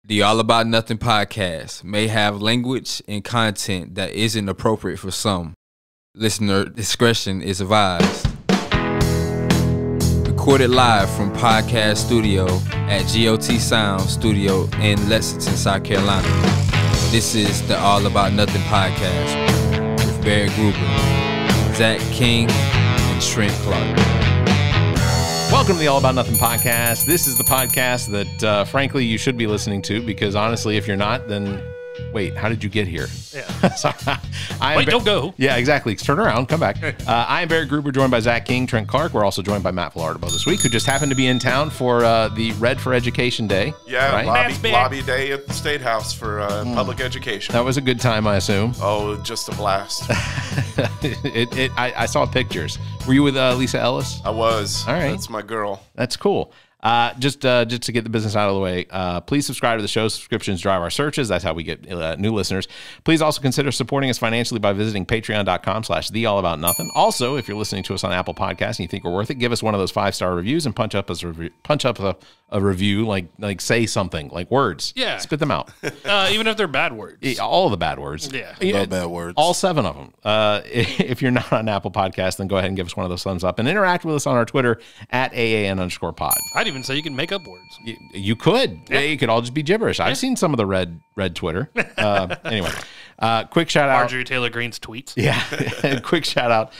The All About Nothing podcast may have language and content that isn't appropriate for some. Listener discretion is advised. Recorded live from Podcast Studio at GOT Sound Studio in Lexington, South Carolina. This is the All About Nothing podcast with Barrett Gruber, Zach King, and Trent Clark. Welcome to the All About Nothing podcast. This is the podcast that, frankly, you should be listening to because, honestly, if you're not, then wait, how did you get here? Yeah. Sorry. Don't go. Yeah, exactly. Turn around, come back. I am Barrett Gruber, joined by Zach King, Trent Clark. We're also joined by Matt Villardo this week, who just happened to be in town for the Red for Education Day. Yeah, right? lobby day at the State House for public education. That was a good time, I assume. Oh, just a blast. I saw pictures. Were you with Lisa Ellis? I was. All right. That's my girl. That's cool. Just to get the business out of the way, please subscribe to the show. Subscriptions drive our searches. That's how we get new listeners. Please also consider supporting us financially by visiting patreon.com/theallaboutnothing. Also, if you're listening to us on Apple Podcasts and you think we're worth it, give us one of those 5-star reviews and punch up a review, like say something, like words. Yeah. Spit them out. Even if they're bad words. All the bad words. Yeah. No bad words. All 7 of them. If you're not on Apple Podcasts, then go ahead and give us one of those thumbs up and interact with us on our Twitter at AAN_pod. I'd even say you can make up words. You could. Yeah, you could all just be gibberish. I've seen some of the red Twitter. Anyway, quick shout out. Marjorie Taylor Greene's tweets. Yeah, quick shout out.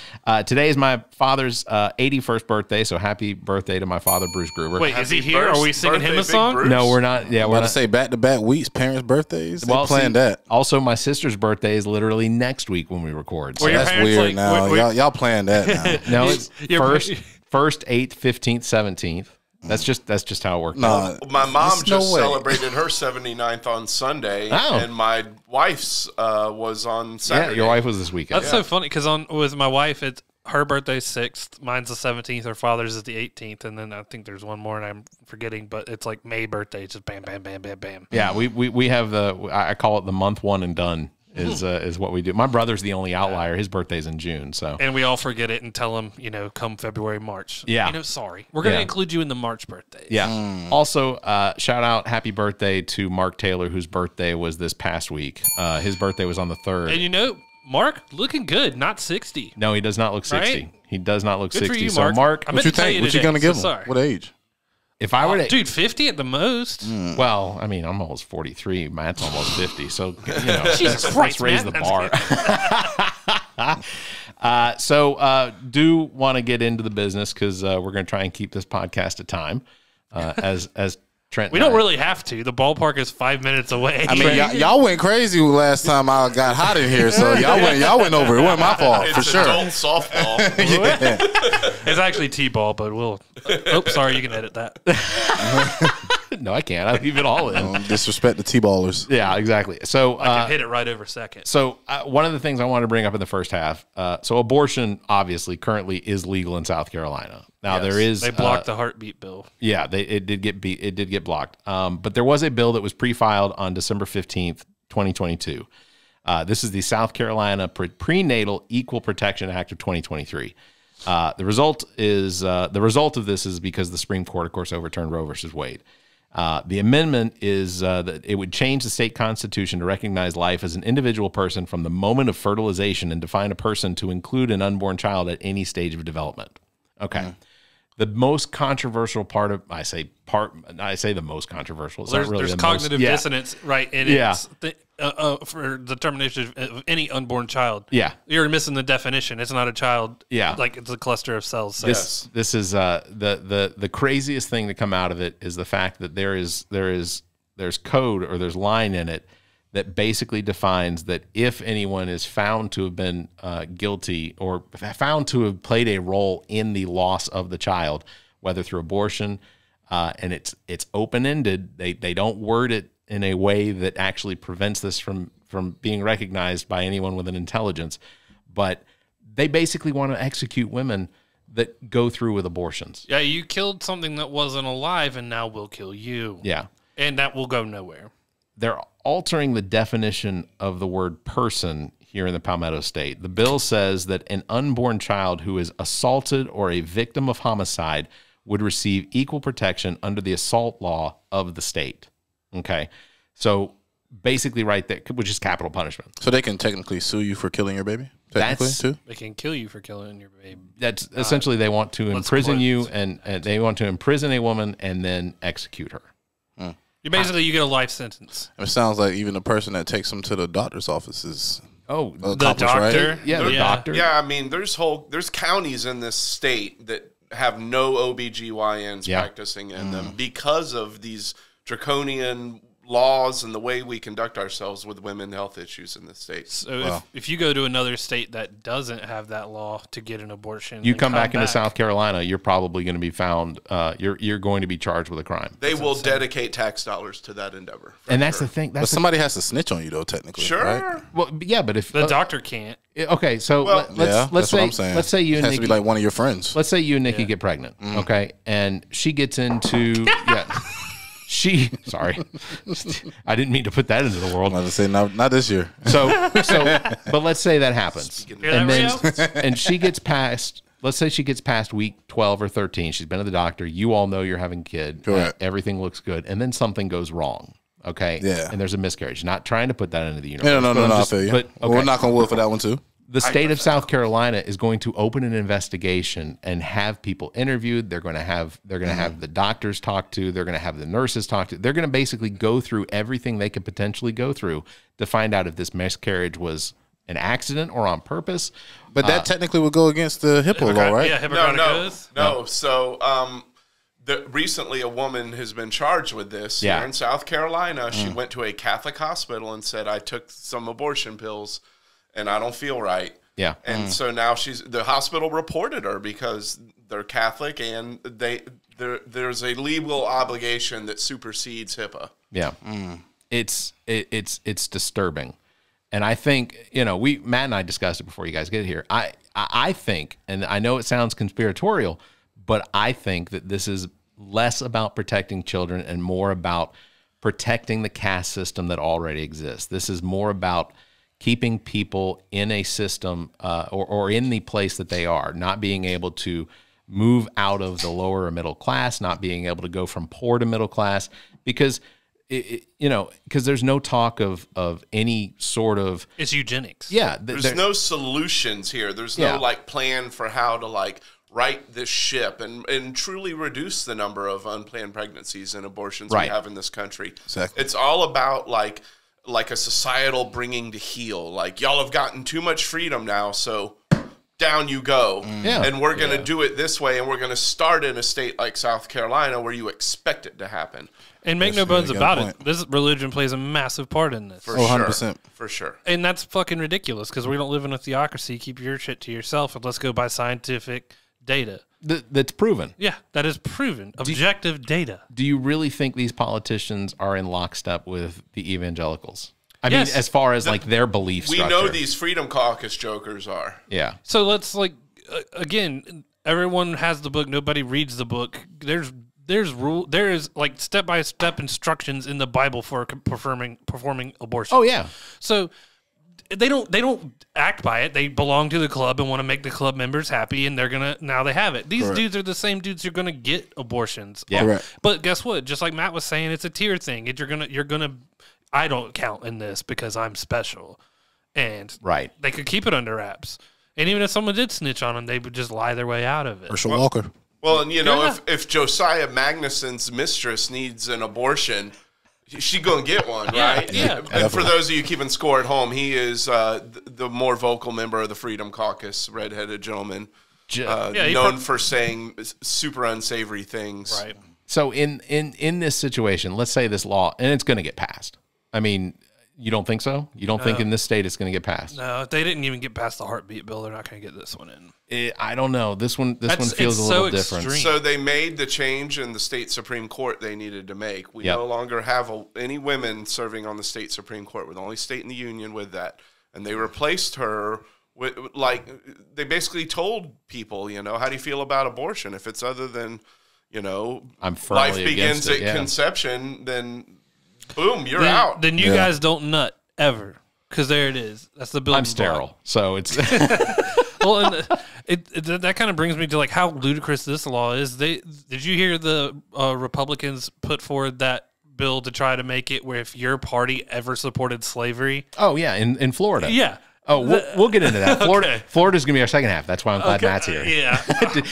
Today is my father's 81st birthday, so happy birthday to my father, Bruce Gruber. Wait, is he here? Are we singing him a song? Bruce? No, we're not. Yeah, We're we're about not. to say back-to-back weeks, parents' birthdays. They Well, planned see, that. Also, my sister's birthday is literally next week when we record. So Were your That's parents weird like, now. wait, Y'all planned that now. no, it's Your- first, 8th, 15th, 17th. That's just how it worked out. Nah, My mom there's no just way. celebrated her 79th on Sunday, Oh. and my wife's was on Saturday. Yeah, your wife was this weekend. That's so funny because with my wife, it's her birthday's 6th, mine's the 17th, her father's is the 18th, and then I think there's one more and I'm forgetting, but it's like May birthday, just bam, bam, bam, bam, bam. Yeah, we have I call it the month one and done is what we do. My brother's the only outlier. His birthday's in June, so And we all forget it and tell them, come February, March. Yeah. Sorry. We're going to Yeah. include you in the March birthdays. yeah. Also, shout out, happy birthday to Mark Taylor, whose birthday was this past week. His birthday was on the 3rd. And Mark, looking good, not 60. No, he does not look 60. Right? He does not look Good 60. for you, So Mark. Mark, I what meant you to tell think? you What you today, gonna give so him? sorry. What age? if I were to, Dude, 50 at the most. well, I mean, I'm almost 43. Matt's almost 50. So, Jesus let's Christ, raise man. the bar. Do want to get into the business because we're going to try and keep this podcast to time. As Trent, We don't really have to. The ballpark is 5 minutes away. I mean, y'all went crazy last time I got hot in here, so y'all went over. It wasn't my fault It's for sure. adult softball. It's actually T-ball, but we'll... Oh, sorry, you can edit that. No, I can't. I leave it all in. Don't disrespect the T-ballers. Yeah, exactly. So, I can hit it right over second. So one of the things I wanted to bring up in the first half, so abortion obviously currently is legal in South Carolina. Now Yes. there is They blocked the heartbeat bill. yeah, it did get blocked. But there was a bill that was pre-filed on December 15th, 2022. This is the South Carolina Prenatal Equal Protection Act of 2023. The result of this is because the Supreme Court, of course, overturned Roe versus Wade. The amendment is that it would change the state constitution to recognize life as an individual person from the moment of fertilization and define a person to include an unborn child at any stage of development. Okay. The most controversial part of I say the most controversial. It's not really There's the cognitive most, yeah. dissonance, right? And Yeah. it's for determination of any unborn child. Yeah. You're missing the definition. It's not a child. Yeah. Like it's a cluster of cells. So. This is the craziest thing to come out of it is the fact that there's code or there's line in it that basically defines that if anyone is found to have been guilty or found to have played a role in the loss of the child, whether through abortion, and it's open-ended, they don't word it in a way that actually prevents this from being recognized by anyone with an intelligence, but they basically want to execute women that go through with abortions. Yeah, you killed something that wasn't alive, and now we'll kill you. Yeah. And that will go nowhere. They're altering the definition of the word person here in the Palmetto State. The bill says that an unborn child who is assaulted or a victim of homicide would receive equal protection under the assault law of the state. Okay. So basically right there, which is capital punishment. So they can technically sue you for killing your baby? Technically, too? They can kill you for killing your baby. That's essentially they want to imprison you, and they want to imprison a woman and then execute her. You get a life sentence. It sounds like even the person that takes them to the doctor's office is the accomplished, doctor. right? Yeah, the doctor. Yeah, I mean, there's counties in this state that have no OBGYNs practicing in them because of these draconian laws and the way we conduct ourselves with women health issues in the state. So if you go to another state that doesn't have that law to get an abortion, you come back into South Carolina, you're probably going to be found. You're going to be charged with a crime. They will dedicate tax dollars to that endeavor, and that's the thing. But somebody has to snitch on you, though. Technically, sure. Right? Well, yeah, but if the doctor can't. Okay, so let's that's say what I'm saying. let's say you it and has Nikki, to be like one of your friends. let's say you and Nikki get pregnant, okay, and she gets into sorry, I didn't mean to put that into the world. I was say not this year. So, but let's say that happens, and then and she gets past. Let's say she gets past week 12 or 13. She's been to the doctor. You all know you're having a kid. Correct. Everything looks good, and then something goes wrong. Okay. Yeah. And there's a miscarriage. Not trying to put that into the universe. No. I feel you. But okay. We'll knock on wood for that one too. The state of South Carolina is going to open an investigation and have people interviewed. They're going to have the doctors talk to. They're going to have the nurses talk to. They're going to basically go through everything they could potentially go through to find out if this miscarriage was an accident or on purpose. But that technically would go against the HIPAA law, right? Yeah, Hippocratic No. So recently a woman has been charged with this here in South Carolina. She went to a Catholic hospital and said, I took some abortion pills and I don't feel right. Yeah. And so now the hospital reported her because they're Catholic and there's a legal obligation that supersedes HIPAA. Yeah. It's disturbing. And I think, Matt and I discussed it before you guys get here. I think, and I know it sounds conspiratorial, but I think that this is less about protecting children and more about protecting the caste system that already exists. This is more about keeping people in a system or in the place that they are, not being able to move out of the lower or middle class, not being able to go from poor to middle class, because because there's no talk of any sort of... It's eugenics. Yeah. There's no solutions here. There's no plan for how to right this ship and truly reduce the number of unplanned pregnancies and abortions we have in this country. Exactly. It's all about like a societal bringing to heel. Like, y'all have gotten too much freedom now, so down you go. Yeah. And we're going to do it this way, and we're going to start in a state like South Carolina where you expect it to happen. And make no bones about it, this religion plays a massive part in this. For 100%. For sure. And that's fucking ridiculous because we don't live in a theocracy. Keep your shit to yourself and let's go by scientific data. That's proven. Yeah, that is proven. Objective data. Do you really think these politicians are in lockstep with the evangelicals? I mean, as far as their belief structure. We know these Freedom Caucus jokers are. Yeah. So let's again, everyone has the book. Nobody reads the book. There is step-by-step instructions in the Bible for performing abortion. Oh yeah. So they don't act by it. They belong to the club and want to make the club members happy, and now they have it. These dudes are the same dudes who are gonna get abortions. Yeah. Correct. But guess what? Just like Matt was saying, it's a tier thing. You're gonna I don't count in this because I'm special. And they could keep it under wraps. And even if someone did snitch on them, they would just lie their way out of it. Herschel Walker. Well, and if Josiah Magnuson's mistress needs an abortion, she's going to get one, right? Yeah. And for those of you keeping score at home, he is the more vocal member of the Freedom Caucus, redheaded gentleman, known for saying super unsavory things. Right. So in this situation, let's say this law, and it's going to get passed. I mean, you don't think so? You don't think in this state it's going to get passed? No, if they didn't even get past the heartbeat bill, they're not going to get this one in. I don't know. This one feels a little different. Extreme. So they made the change in the state Supreme Court they needed to make. We no longer have any women serving on the state Supreme Court. We're the only state in the union with that. And they replaced her with, they basically told people, how do you feel about abortion? If it's other than, I'm firmly life begins against it, at conception, then boom, you're out. Then you guys don't nut ever. Because there it is. That's the building I'm sterile, block. so it's... Well, and that kind of brings me to how ludicrous this law is. Did you hear the Republicans put forward that bill to try to make it where if your party ever supported slavery. Oh yeah, in Florida. Yeah. Oh, we'll get into that. Okay. Florida's going to be our second half. That's why I'm glad Matt's here. Yeah.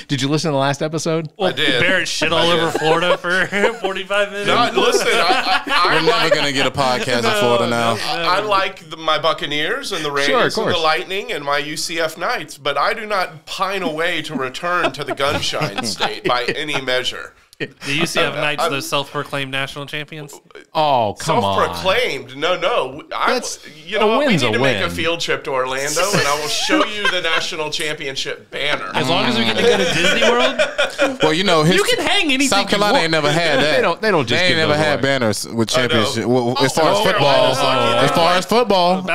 Did you listen to the last episode? Well, I did. Barrett shit all over Florida for 45 minutes. No, listen, We're never going to get a podcast in Florida now. I like my Buccaneers and the Raiders and the Lightning and my UCF Knights, but I do not pine away to return to the Gunshine State by any measure. The UCF Knights, those self-proclaimed national champions. Oh, come on. Self-proclaimed. No. You know what? We need to make a field trip to Orlando, and I will show you the national championship banner. As long as we get to go to Disney World. Well, you know, you can hang anything. South Carolina ain't never had that. They don't just. They ain't never had banners with championship. As far as football,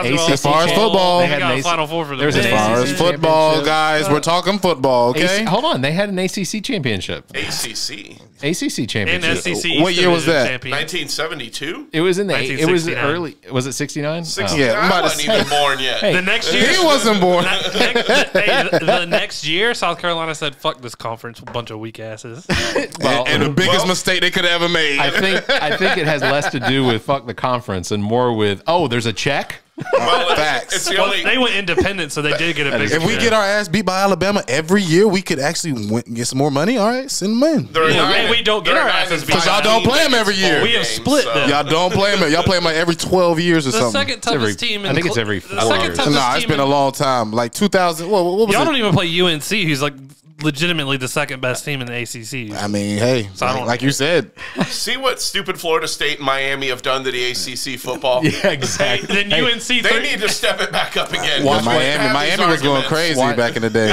They got a Final Four for the as far as football, guys, we're talking football. Okay, hold on. They had an ACC championship. ACC championship. And SEC. What year was that? 1972. It was in the. It was early. Was it 69? 69. Yeah, I wasn't even born yet. The next year, he wasn't born. The next year, South Carolina said, "Fuck this conference, bunch of weak asses." And the biggest mistake they could have ever made. I think it has less to do with fuck the conference and more with there's a check. Well, Facts. it's the only. They went independent, so they did get a big. If we get our ass beat by Alabama every year, we could actually get some more money. All right, send them in. And we don't get our asses beat because y'all don't play them every year. We have split them. Y'all don't play them. Y'all play them like every 12 years or the something. Second toughest team. I think it's every 4 years. Nah, it's been a long time. Like 2000. What was y'all it? don't even play UNC, who's like legitimately the second best team in the ACC. I mean, hey, So like you said, See what stupid Florida State and Miami have done to the ACC football? Yeah, exactly. Then UNC, They need to step it back up again. watch Miami was going crazy back in the day.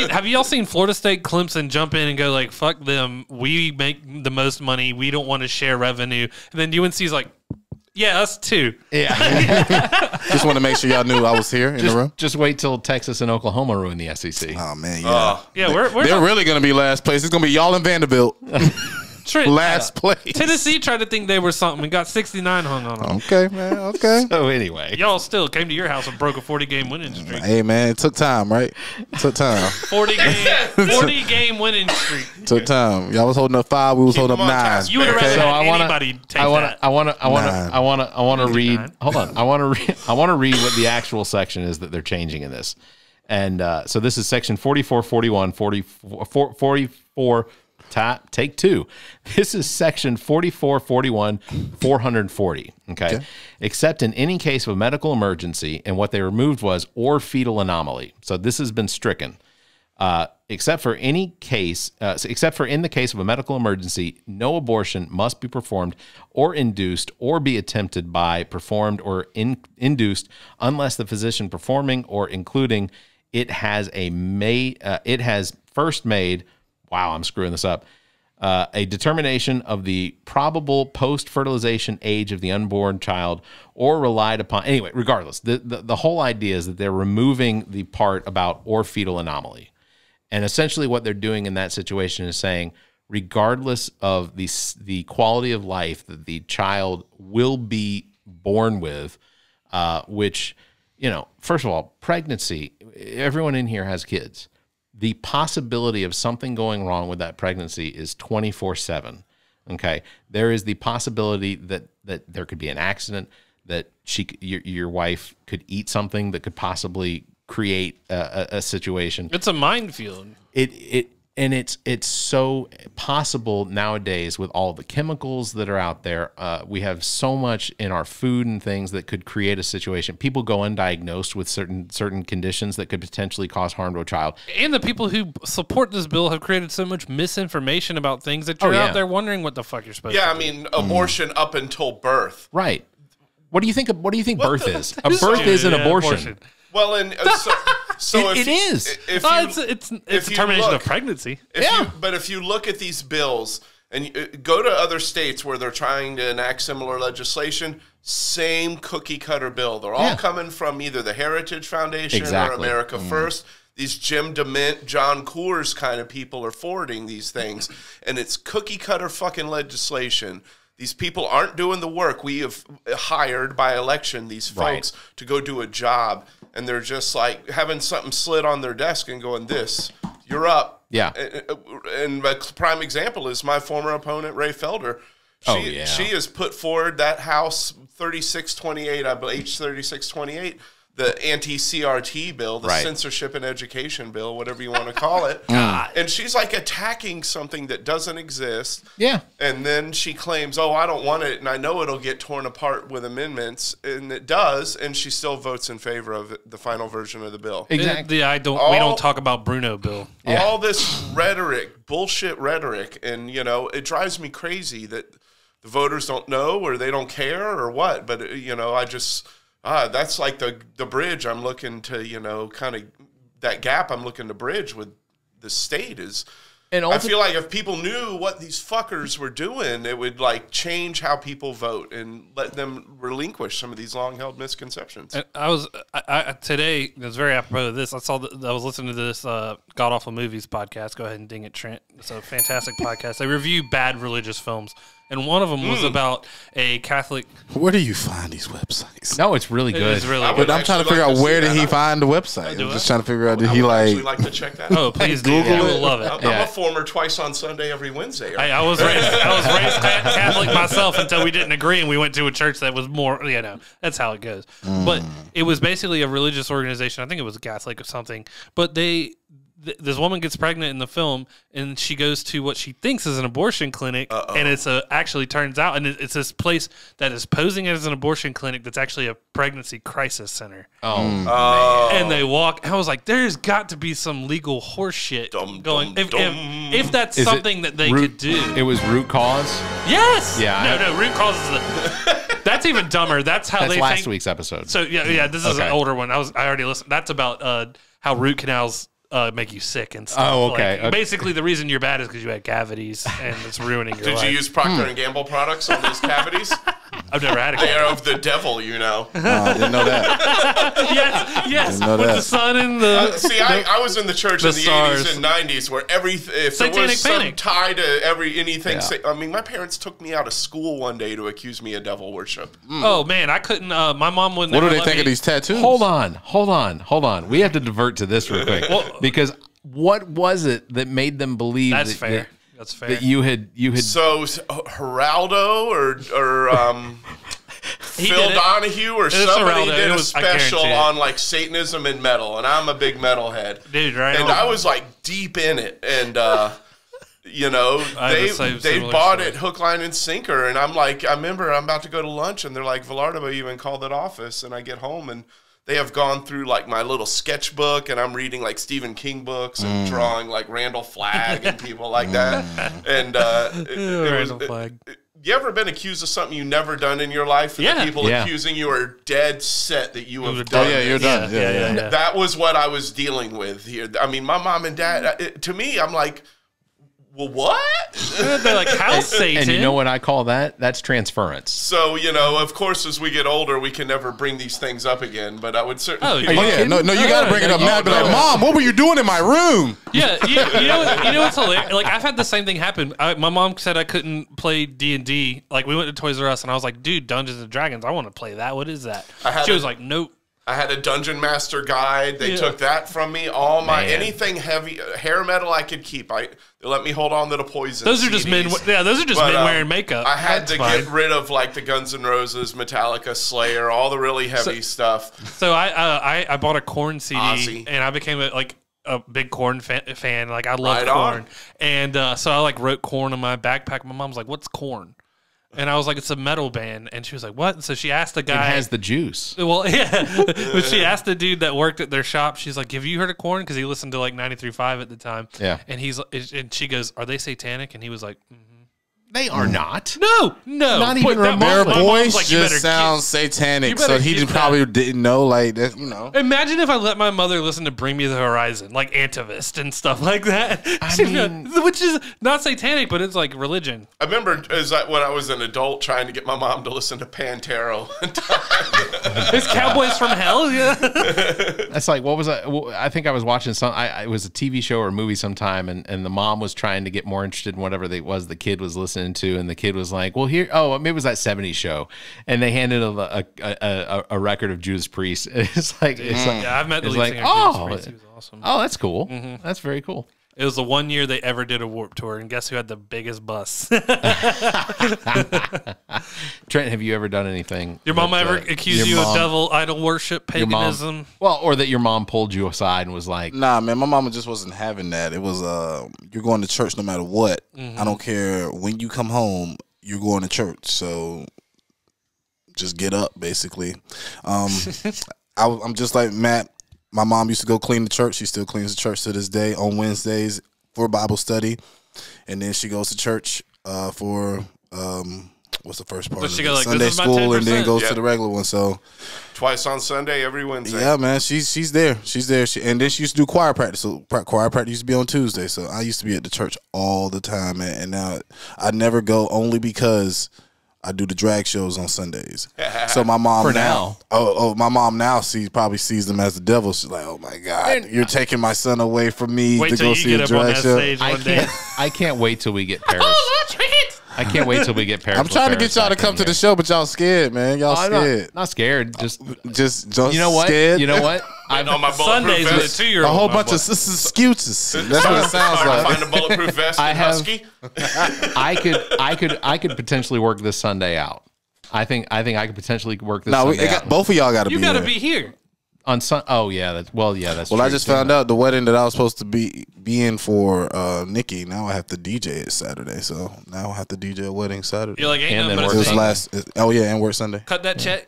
Have y'all seen Florida State Clemson jump in and go like, "Fuck them, we make the most money, we don't want to share revenue," and then UNC's like, "Yeah, us too." Yeah. Just want to make sure y'all knew I was here in the room. Just wait till Texas and Oklahoma ruin the SEC. Oh man, yeah, They're really going to be last place. It's going to be y'all and Vanderbilt. Last place. Tennessee tried to think they were something and got 69 hung on them. Okay, man. Okay. So anyway, Y'all still came to your house and broke a 40-game winning streak. Hey, man. It took time, right? It took time. 40-game winning streak. Took time. Y'all was holding up 5. We was holding up 9. You would have rather had anybody take that. I want to read. Hold on. I want to read what the actual section is that they're changing in this. And so this is section 44, 41, 44. Take 2. This is section 44, 41, 440. Okay. Except in any case of a medical emergency, and what they removed was or fetal anomaly. So this has been stricken. Except for in the case of a medical emergency, no abortion must be performed or induced or be attempted by, performed, or induced unless the physician performing or including it has first made. Wow, I'm screwing this up. A determination of the probable post-fertilization age of the unborn child or relied upon. Anyway, regardless, the whole idea is that they're removing the part about or fetal anomaly. And essentially what they're doing in that situation is saying, regardless of the quality of life that the child will be born with, which, first of all, pregnancy, everyone in here has kids. The possibility of something going wrong with that pregnancy is 24/7. Okay, there is the possibility that there could be an accident, that your wife could eat something that could possibly create a situation. It's a minefield. It's so possible nowadays with all the chemicals that are out there. We have so much in our food and things that could create a situation. People go undiagnosed with certain conditions that could potentially cause harm to a child. And the people who support this bill have created so much misinformation about things that you're out there wondering what the fuck you're supposed to do. Yeah, I mean, abortion up until birth. Right. What do you think birth is? A birth is an abortion. Well, and so it is. It's a termination of pregnancy. But if you look at these bills and go to other states where they're trying to enact similar legislation, same cookie cutter bill. They're all coming from either the Heritage Foundation or America First. These Jim DeMint, John Coors kind of people are forwarding these things, and it's cookie cutter fucking legislation. These people aren't doing the work. We have hired by election these folks to go do a job, and they're just like having something slid on their desk and going, you're up. Yeah. And a prime example is my former opponent, Ray Felder. She has put forward that House 3628, I believe, H3628, the anti-CRT bill, the censorship and education bill, whatever you want to call it. And she's like attacking something that doesn't exist. Yeah. And then she claims, oh, I don't want it, and I know it'll get torn apart with amendments, and it does, and she still votes in favor of the final version of the bill. Exactly. We don't talk about Bruno bill. All this rhetoric, bullshit rhetoric, and, you know, it drives me crazy that the voters don't know or they don't care or what, but, you know, I just... that's like the bridge I'm looking to, you know, kind of that gap I'm looking to bridge with the state is. And I feel like if people knew what these fuckers were doing, it would like change how people vote and let them relinquish some of these long held misconceptions. And I today, it was very apropos of this. I was listening to this God Awful Movies podcast. Go ahead and ding it, Trent. It's a fantastic podcast. They review bad religious films. And one of them was about a Catholic. Where do you find these websites? No, it's really good. It's really But I'm trying to figure out where did he find the website. I'm just trying to figure out, did he like... like to check that out. Oh, please do. You will love it. I'm a former twice on Sunday, every Wednesday. I was raised Catholic myself until we didn't agree, and we went to a church that was more, you know, that's how it goes. But it was basically a religious organization. I think it was Catholic or something. But this woman gets pregnant in the film, and she goes to what she thinks is an abortion clinic, and it's actually turns out, and it's this place that is posing as an abortion clinic that's actually a pregnancy crisis center. And they walk. I was like, "There's got to be some legal horse shit going." If that's something that they could do, it was root cause. Yes. Yeah. No. Root cause is that's even dumber. That's how that's they last think. Week's episode. So yeah. This is an older one. I already listened. That's about how root canals make you sick and stuff. Oh, okay. Like, basically, the reason you're bad is because you had cavities, and it's ruining your life. Did you use Procter and Gamble products on those cavities? I've never had a They are of the devil, you know. I didn't know that. yes. Know With that. the sun and the... I was in the church in the stars. 80s and 90s where if Satanic there was some panic. tie to anything... I mean, my parents took me out of school one day to accuse me of devil worship. Oh, man, I couldn't... my mom wouldn't... What do they think of these tattoos? Hold on. We have to divert to this real quick. Because what was it that made them believe That's fair. That's fair. That you had So Geraldo or Phil Donahue or somebody did a special on like Satanism and metal, and I'm a big metalhead, dude. Right, and I was like deep in it, and you know they bought it hook, line, and sinker, and I'm like, I remember I'm about to go to lunch, and they're like, Velardo even called it office, and I get home and they have gone through like my little sketchbook, and I'm reading like Stephen King books and drawing like Randall Flagg and people like that. And Randall Flagg. You ever been accused of something you never done in your life? And the people accusing you are dead set that you have done. Oh, yeah, you're done. Yeah. That was what I was dealing with here. I mean, my mom and dad, to me, I'm like, well, what? They're like, how Satan? And you know what I call that? That's transference. So, you know, of course, as we get older, we can never bring these things up again. But I would certainly... No, you got to bring it up now. Be like, Mom, what were you doing in my room? Yeah, you know what's hilarious? Like, I've had the same thing happen. My mom said I couldn't play D&D. Like, we went to Toys R Us, and I was like, dude, Dungeons & Dragons, I want to play that. What is that? She was like, nope. I had a Dungeon Master guide. They took that from me. All my anything heavy hair metal I could keep. They let me hold on to the Poison. Those are just men. Yeah, those are just men wearing makeup. I had to get rid of like the Guns N' Roses, Metallica, Slayer, all the really heavy stuff. So I bought a Korn CD, Ozzy. and I became a big Korn fan. Like I love Korn, and so I like wrote Korn on my backpack. My mom's like, "What's Korn?" And I was like, it's a metal band. And she was like, what? So she asked the guy. It has the juice. Well, yeah. But she asked the dude that worked at their shop. She's like, have you heard of Korn? Because he listened to like 93.5 at the time. Yeah. And she goes, are they satanic? And he was like, They are not. No. Not even remotely. Their voice like, just sounds satanic, so he probably didn't know, like, that, you know. Imagine if I let my mother listen to Bring Me the Horizon, like Antivist and stuff like that. I mean, which is not satanic, but it's like religion. I remember when I was an adult trying to get my mom to listen to Pantera. It's Cowboys from Hell? Yeah. That's like, what was I think I was watching it was a TV show or a movie sometime, and the mom was trying to get more interested in whatever it was the kid was listening to, and the kid was like, well, maybe it was that 70s show, and they handed a record of Judas Priest. It's like, yeah, I've met the lead singer like, Judas Priest. He was awesome. Oh, that's cool. That's very cool. It was the one year they ever did a Warped Tour, and guess who had the biggest bus? Trent, have you ever done anything? Your mom ever accused you of devil idol worship, paganism? Or that your mom pulled you aside and was like, nah, man, my mama just wasn't having that. It was, you're going to church no matter what. I don't care when you come home, you're going to church. So just get up, basically. I'm just like Matt. My mom used to go clean the church. She still cleans the church to this day on Wednesdays for Bible study. And then she goes to church for, what's the first part? Like, Sunday school, and then goes to the regular one. So twice on Sunday, every Wednesday. Yeah, man, she's there. She's there. And then she used to do choir practice. So choir practice used to be on Tuesday. So I used to be at the church all the time, man. And now I never go only because I do the drag shows on Sundays. So my mom my mom now probably sees them as the devil. She's like, oh my God, you're taking my son away from me to go see a drag show. I can't wait till we get Paris. I can't wait till we get Paris. I'm trying to get y'all to come to the show, but y'all scared, man. Y'all scared. Not scared. Just you know what? Scared. You know what? I know my Sundays with a 2-year-old. A whole bunch of excuses. That's what it sounds like. Find a bulletproof vest. Husky. I could potentially work this Sunday out. I think I could potentially work this. Sunday out. Both of y'all got to be. You got to be here. On Well, that's true. I just found out the wedding that I was supposed to be in for Nikki. Now I have to DJ it Saturday, so now I have to DJ a wedding Saturday. You're like, ain't and no then work and work Sunday. Cut that check.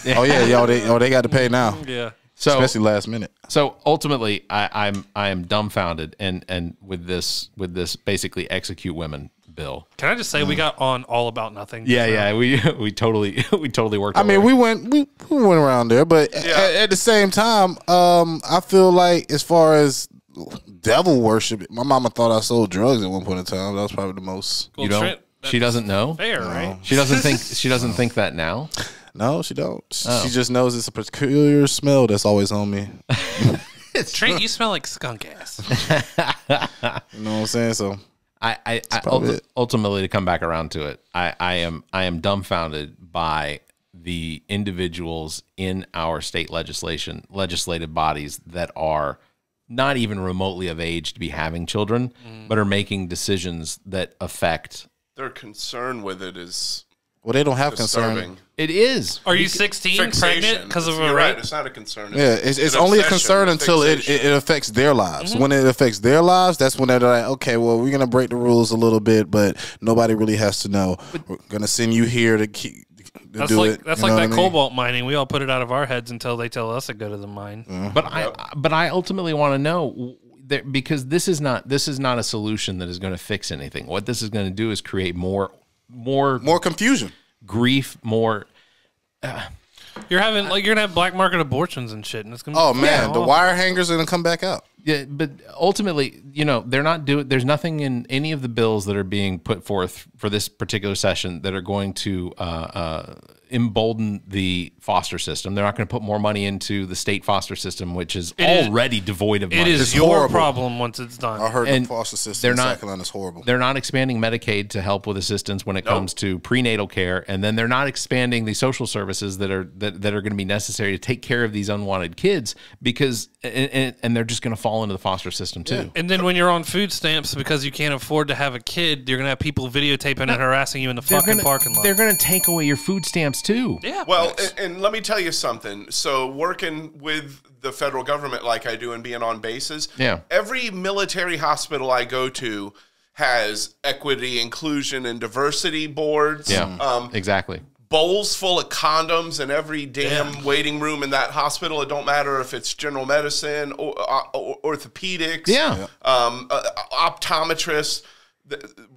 Oh yeah, they got to pay now. Yeah. So especially last minute. So ultimately, I am dumbfounded, and with this basically execute women bill. Can I just say we got on All About Nothing? Yeah, we totally worked. I mean, we went around there, but at the same time, I feel like as far as devil worship, my mama thought I sold drugs at one point in time. That was probably the most. Well, Trent, she doesn't know. Fair, right? She doesn't think that now. No, she don't. Oh. She just knows it's a peculiar smell that's always on me. Trent, you smell like skunk ass. You know what I'm saying? So I ultimately, to come back around to it, I am dumbfounded by the individuals in our state legislative bodies that are not even remotely of age to be having children, but are making decisions that affect. Their concern with it is. Well, they don't have concern. It is. Are you 16 pregnant because of a rape? Right. It's not a concern. It's only a concern until it affects their lives. When it affects their lives, that's when they're like, okay, well, we're going to break the rules a little bit, but nobody really has to know. We're going to send you here to keep. That's like that cobalt mining. We all put it out of our heads until they tell us to go to the mine. But I ultimately want to know, because this is not a solution that is going to fix anything. What this is going to do is create more confusion, grief, more. You're gonna have black market abortions and shit, and it's gonna. The wire hangers are gonna come back out. Yeah, but ultimately, they're not doing. There's nothing in any of the bills that are being put forth for this particular session that are going to embolden the foster system. They're not going to put more money into the state foster system, which is already devoid of money. It is your problem once it's done. I heard the foster system in South Carolina is horrible. They're not expanding Medicaid to help with assistance when it comes to prenatal care, and then they're not expanding the social services that are going to be necessary to take care of these unwanted kids, because and they're just going to fall into the foster system too. Yeah. And then when you're on food stamps because you can't afford to have a kid, you're going to have people videotaping and harassing you in the fucking parking lot. They're going to take away your food stamps too. Yeah. Well, and let me tell you something. So working with the federal government like I do and being on bases, every military hospital I go to has equity, inclusion, and diversity boards. Yeah, exactly. Bowls full of condoms in every damn waiting room in that hospital. It don't matter if it's general medicine or orthopedics, optometrists.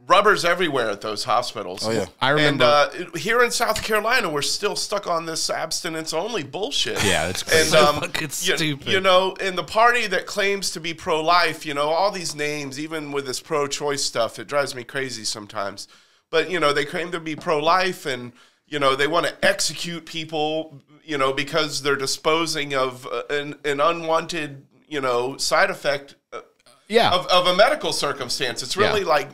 Rubber's everywhere at those hospitals. Oh, yeah. I remember. And here in South Carolina, we're still stuck on this abstinence-only bullshit. Yeah, it's crazy. And, it's stupid. And the party that claims to be pro-life, all these names, even with this pro-choice stuff, it drives me crazy sometimes. But, they claim to be pro-life and, they want to execute people, because they're disposing of an unwanted, side effect of a medical circumstance. It's really like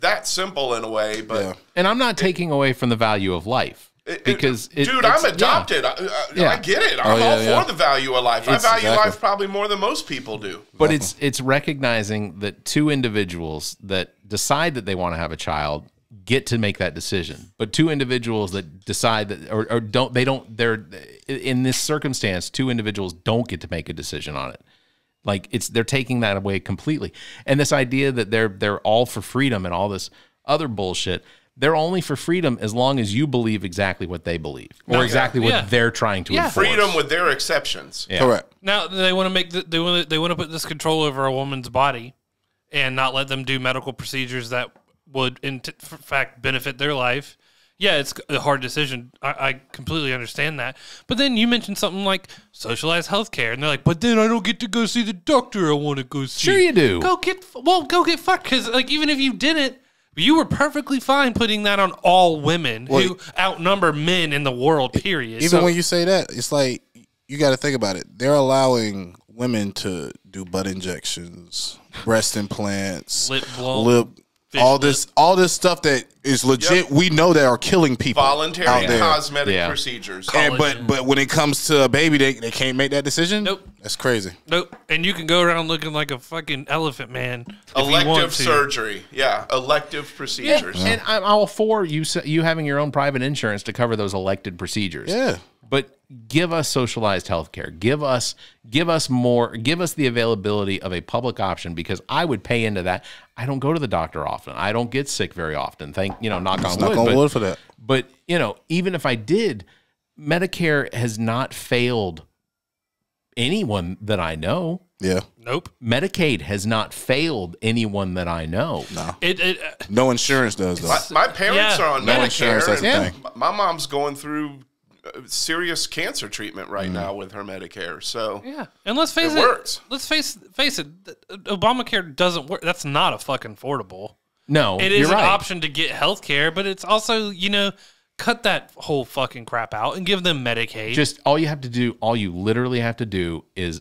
that simple in a way, but and I'm not taking away from the value of life. Because dude, I'm adopted. I get it. I'm all for the value of life. I value life probably more than most people do. But it's recognizing that two individuals that decide that they want to have a child get to make that decision. But two individuals that decide that or don't, they're in this circumstance, two individuals don't get to make a decision on it. Like they're taking that away completely. And this idea that they're all for freedom and all this other bullshit. They're only for freedom as long as you believe exactly what they believe or exactly what they're trying to enforce. Freedom with their exceptions. Yeah. Correct. Now they want to make they want to put this control over a woman's body and not let them do medical procedures that would in fact benefit their life. Yeah, it's a hard decision. I completely understand that. But then you mentioned something like socialized healthcare, and they're like, "But then I don't get to go see the doctor I want to go see." Sure, you do. Go get fucked. Because like even if you didn't. You were perfectly fine putting that on all women who outnumber men in the world, period. Even when you say that, it's like you got to think about it. They're allowing women to do butt injections, breast implants, lip blow, all this stuff that is legit. Yep. We know that are killing people. Voluntary cosmetic procedures. But when it comes to a baby, they can't make that decision. Nope, that's crazy. Nope, and you can go around looking like a fucking elephant man. Elective surgery, elective procedures. And I'm all for you having your own private insurance to cover those elected procedures. Yeah. But give us socialized health care. Give us more. Give us the availability of a public option because I would pay into that. I don't go to the doctor often. I don't get sick very often. Knock on wood for that. But even if I did, Medicare has not failed anyone that I know. Yeah. Nope. Medicaid has not failed anyone that I know. No. No insurance does though. My parents are on Medicare. Insurance, that's the thing. My mom's going through serious cancer treatment right now with her Medicare. So and let's face it, works. Let's face it, Obamacare doesn't work. That's not a fucking affordable. No, it is an option to get health care, but it's also cut that whole fucking crap out and give them Medicaid. Just all you literally have to do is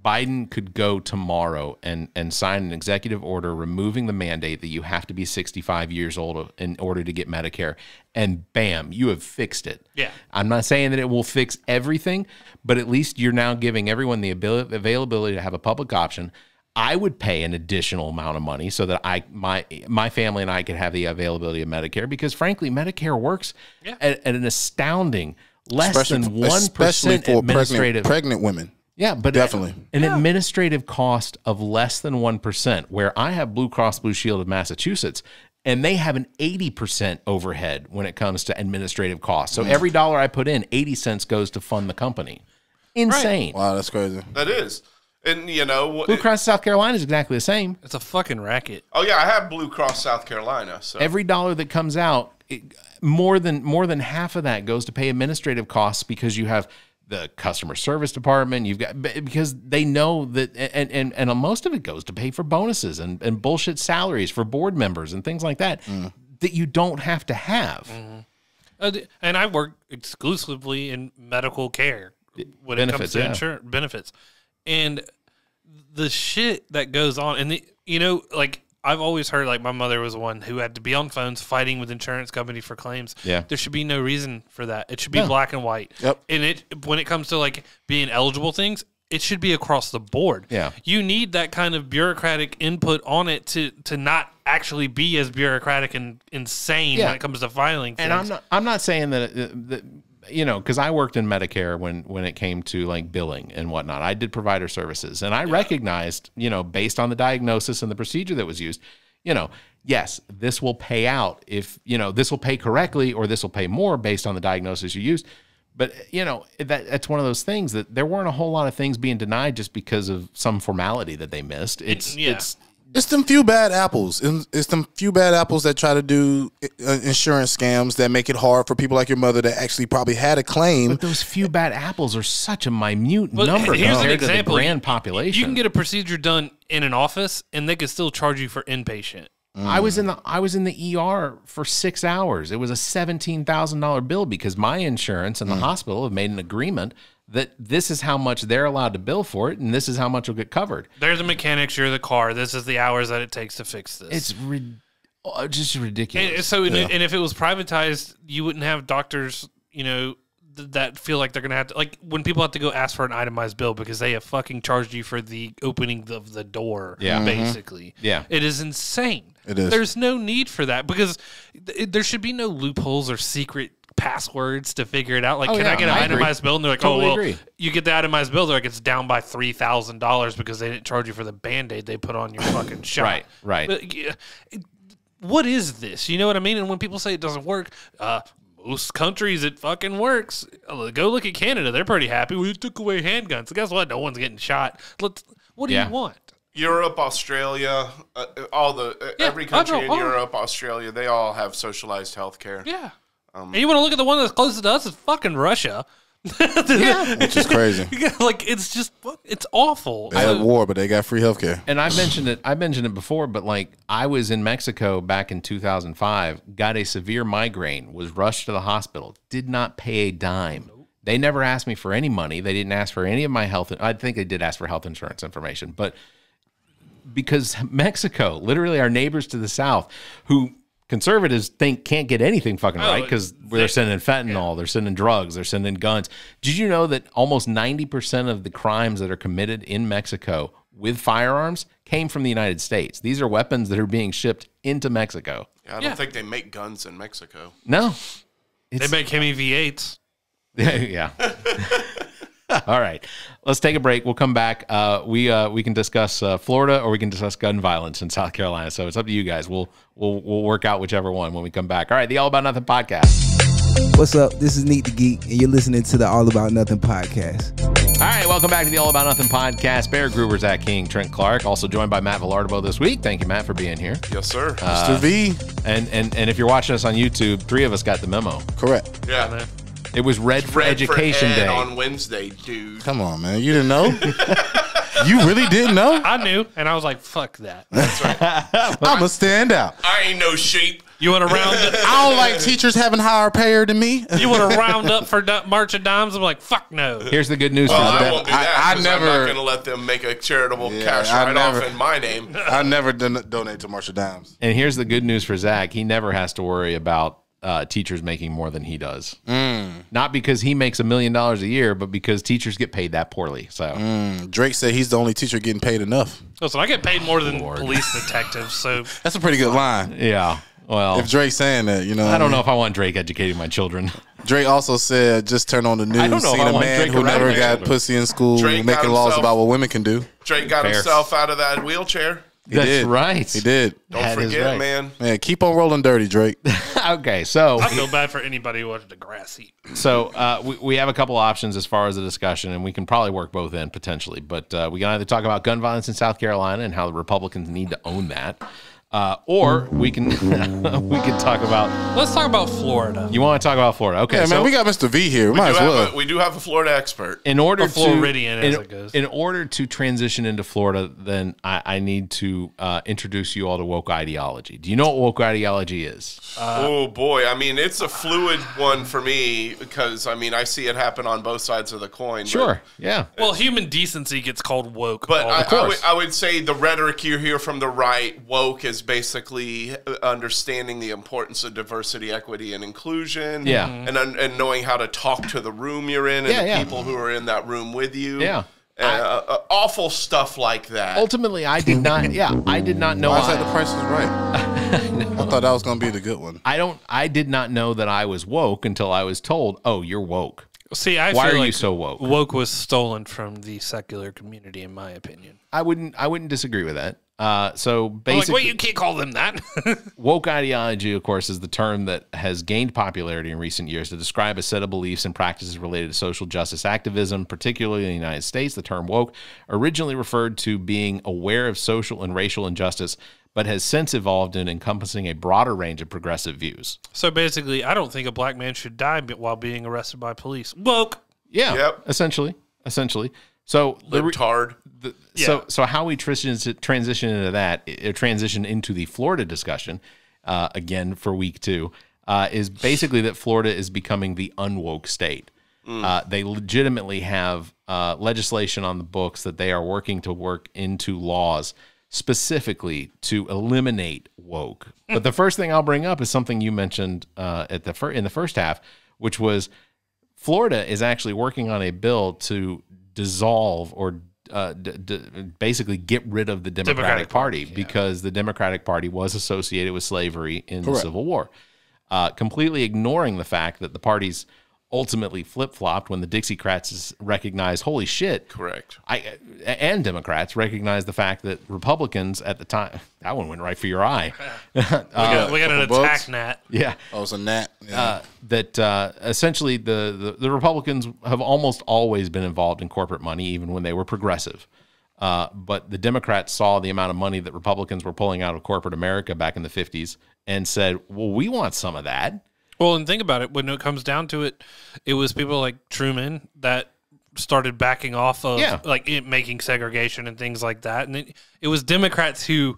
Biden could go tomorrow and sign an executive order removing the mandate that you have to be 65 years old in order to get Medicare. And bam, you have fixed it. Yeah. I'm not saying that it will fix everything, but at least you're now giving everyone the availability to have a public option. I would pay an additional amount of money so that my family and I could have the availability of Medicare because frankly, Medicare works at an astounding less than 1% for administrative pregnant women. Yeah, but definitely an administrative cost of less than 1%, where I have Blue Cross Blue Shield of Massachusetts, and they have an 80% overhead when it comes to administrative costs. So every dollar I put in, 80 cents goes to fund the company. Insane. Right. Wow, that's crazy. That is. And Blue Cross South Carolina is exactly the same. It's a fucking racket. Oh yeah, I have Blue Cross South Carolina. So every dollar that comes out, more than half of that goes to pay administrative costs because you have the customer service department. You've got because they know that, and most of it goes to pay for bonuses and bullshit salaries for board members and things like that that you don't have to have. And I work exclusively in medical care when it comes to insurance benefits. And the shit that goes on, and I've always heard like my mother was one who had to be on phones fighting with insurance company for claims. Yeah, there should be no reason for that. It should be black and white. Yep. And when it comes to like being eligible things, it should be across the board. Yeah, you need that kind of bureaucratic input on it to not actually be as bureaucratic and insane when it comes to filing things. And I'm not saying that because I worked in Medicare when it came to like billing and whatnot. I did provider services, and I recognized, based on the diagnosis and the procedure that was used, yes, this will pay out if, this will pay correctly or this will pay more based on the diagnosis you used. But, that's one of those things that there weren't a whole lot of things being denied just because of some formality that they missed. It's them few bad apples. It's them few bad apples that try to do insurance scams that make it hard for people like your mother that actually probably had a claim. But those few bad apples are such a minute number here's compared an example. To the grand population. You can get a procedure done in an office, and they can still charge you for inpatient. I was in the ER for 6 hours. It was a $17,000 bill because my insurance and the hospital have made an agreement that this is how much they're allowed to bill for it, and this is how much will get covered. There's a mechanics, you're the car. This is the hours that it takes to fix this. It's just ridiculous. And if it was privatized, you wouldn't have doctors you know, that feel like they're going to have to, like when people have to go ask for an itemized bill because they have fucking charged you for the opening of the door, basically. Yeah. It is insane. It is. There's no need for that because there should be no loopholes or secret passwords to figure it out. Like, can I get an itemized bill? And they're like, agree. You get the itemized bill. They're like, it's down by $3,000 because they didn't charge you for the Band-Aid they put on your fucking shot. Right. But, what is this? You know what I mean? And when people say it doesn't work, most countries it fucking works. Go look at Canada; they're pretty happy. We took away handguns. So guess what? No one's getting shot. What do you want? Europe, Australia, every country in Europe, Australia, they all have socialized healthcare. Yeah. And you want to look at the one that's closest to us? Is fucking Russia. Which is crazy. Like it's awful. They had war, but they got free healthcare. And I mentioned it before, but like I was in Mexico back in 2005, got a severe migraine, was rushed to the hospital, did not pay a dime. They never asked me for any money. They didn't ask for any of my health. I think they did ask for health insurance information, but because Mexico, literally our neighbors to the south, who conservatives think can't get anything fucking right because they're sending fentanyl, they're sending drugs, they're sending guns. Did you know that almost 90% of the crimes that are committed in Mexico with firearms came from the United States? These are weapons that are being shipped into Mexico. Yeah, I don't think they make guns in Mexico. No. They make Hemi V8s. Yeah. All right, let's take a break. We'll come back. We can discuss Florida or we can discuss gun violence in South Carolina. So it's up to you guys. We'll work out whichever one when we come back. All right, the All About Nothing podcast. What's up? This is Neat the Geek, and you're listening to the All About Nothing podcast. All right, welcome back to the All About Nothing podcast. Bear Gruber, Zach King, Trent Clark, also joined by Matt Villardo this week. Thank you, Matt, for being here. Yes, sir. Mr. V. And if you're watching us on YouTube, 3 of us got the memo. Correct. Yeah, man. It was Red for Education Day on Wednesday, dude. Come on, man. You didn't know? You really didn't know? I knew, and I was like, fuck that. That's right. I'm going to stand out. I ain't no sheep. You want to round up? I don't like teachers having higher pay than me. You want to round up for March of Dimes? I'm like, fuck no. Here's the good news for I that. won't do that. I'm not going to let them make a charitable cash write-off in my name. I never donate to March of Dimes. And here's the good news for Zach. He never has to worry about teachers making more than he does. Not because he makes $1 million a year, but because teachers get paid that poorly. So Drake said he's the only teacher getting paid enough. Listen, I get paid more than police detectives, so that's a pretty good line. Yeah. Well, if Drake's saying that, you know, I don't know if I want Drake educating my children. Drake also said, just turn on the news, seen a man who never got pussy in school, making laws about what women can do. Drake got himself out of that wheelchair. That's right. He did. Don't forget, man. Man, keep on rolling dirty, Drake. Okay, so I feel bad for anybody who watched the grass heat. So we have a couple options as far as the discussion, and we can probably work both in potentially. But we can either talk about gun violence in South Carolina and how the Republicans need to own that, or we can talk about. Let's talk about Florida. You want to talk about Florida? Okay, yeah, man. We got Mr. V here. Might as well. We do have a Florida expert. In order Floridian, as it goes. In order to transition into Florida, then I need to introduce you all to woke ideology. Do you know what woke ideology is? Oh boy, I mean it's a fluid one for me because I mean I see it happen on both sides of the coin. Sure, yeah. Well, human decency gets called woke, but I would say the rhetoric you hear from the right, woke is basically understanding the importance of diversity, equity, and inclusion. Yeah, and knowing how to talk to the room you're in and the people who are in that room with you. Yeah. Awful stuff like that. Ultimately, I did not. Yeah, I did not know. Why is that The Price is Right? I thought that was going to be the good one. I did not know that I was woke until I was told, "Oh, you're woke." See, why feel are like you so woke? Woke was stolen from the secular community, in my opinion. I wouldn't disagree with that. So basically, well, you can't call them that. Woke ideology, of course, is the term that has gained popularity in recent years to describe a set of beliefs and practices related to social justice activism, particularly in the United States. The term woke originally referred to being aware of social and racial injustice, but has since evolved in encompassing a broader range of progressive views. So basically, I don't think a black man should die while being arrested by police. Woke. Yeah. Yep. Essentially. So libtard. So how we transition into that, transition into the Florida discussion, again for week 2, is basically that Florida is becoming the unwoke state. They legitimately have legislation on the books that they are working to work into laws specifically to eliminate woke. But the first thing I'll bring up is something you mentioned in the first half, which was Florida is actually working on a bill to dissolve or basically get rid of the Democratic Party because the Democratic Party was associated with slavery in the Civil War, completely ignoring the fact that the parties ultimately flip-flopped when the Dixiecrats recognized, holy shit. Correct. And Democrats recognized the fact that Republicans at the time, that one went right for your eye. We got an attack gnat. Yeah. Oh, it's a gnat. Yeah. That essentially the Republicans have almost always been involved in corporate money, even when they were progressive. But the Democrats saw the amount of money that Republicans were pulling out of corporate America back in the 50s and said, well, we want some of that. Well, and think about it. When it comes down to it, it was people like Truman that started backing off of making segregation and things like that. And it was Democrats who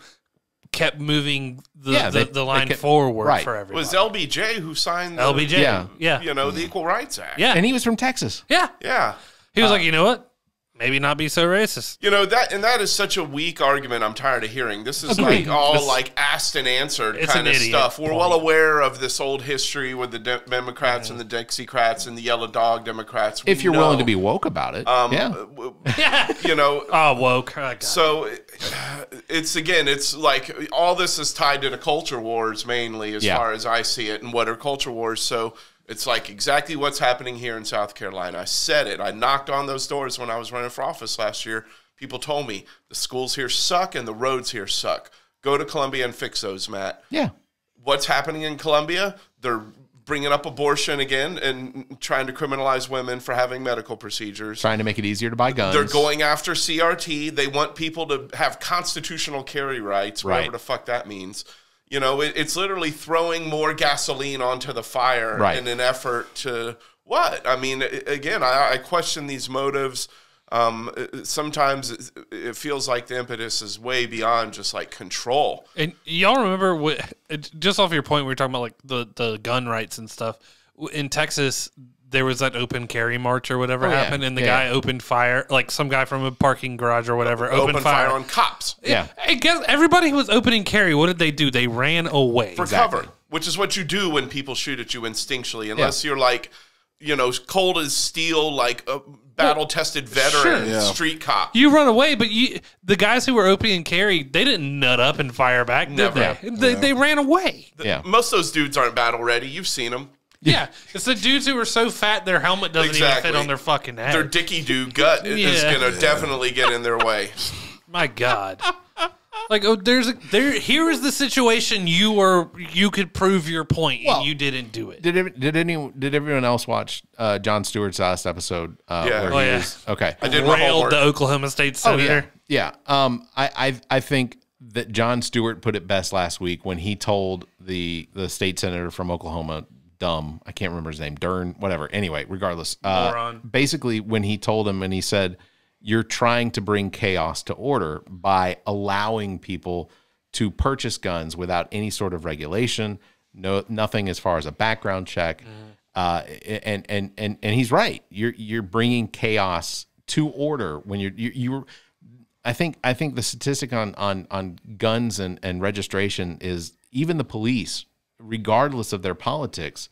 kept moving the line forward for everybody. It was LBJ who signed the Equal Rights Act. Yeah. And he was from Texas. Yeah. Yeah. He was like, you know what? Maybe not be so racist. You know, that is such a weak argument. I'm tired of hearing. This is like all like asked and answered kind of stuff. We're well aware of this old history with the Democrats and the Dixiecrats and the Yellow Dog Democrats. If you're willing to be woke about it. You know. Woke. So it's like all this is tied to the culture wars mainly as far as I see it. And what are culture wars? So it's like exactly what's happening here in South Carolina. I said it. I knocked on those doors when I was running for office last year. People told me the schools here suck and the roads here suck. Go to Columbia and fix those, Matt. Yeah. What's happening in Columbia? They're bringing up abortion again and trying to criminalize women for having medical procedures. Trying to make it easier to buy guns. They're going after CRT. They want people to have constitutional carry rights, whatever the fuck that means. You know, it's literally throwing more gasoline onto the fire in an effort to what? I mean, again, I question these motives. Sometimes it feels like the impetus is way beyond just like control. And y'all remember just off your point, we were talking about like the gun rights and stuff in Texas. There was that open carry march or whatever happened, and the guy opened fire, like some guy from a parking garage or whatever, opened fire on cops. Yeah. I guess everybody who was opening carry, what did they do? They ran away. For cover, which is what you do when people shoot at you instinctually, unless you're like, you know, cold as steel, like a battle-tested veteran street cop. You run away, but the guys who were opening carry, they didn't nut up and fire back, did they? They ran away. Most of those dudes aren't battle-ready. You've seen them. Yeah, it's the dudes who are so fat their helmet doesn't even fit on their fucking head. Their dicky-doo gut is going to definitely get in their way. My God. Like, here is the situation you could prove your point, and you didn't do it. Did everyone else watch Jon Stewart's last episode? Okay. I did railed the Oklahoma State senator. I think that Jon Stewart put it best last week when he told the state senator from Oklahoma, I can't remember his name, Dern, whatever. Anyway, regardless, basically when he told him and he said, you're trying to bring chaos to order by allowing people to purchase guns without any sort of regulation, nothing as far as a background check. And he's right. You're bringing chaos to order when you're I think the statistic on guns and registration is even the police, regardless of their politics,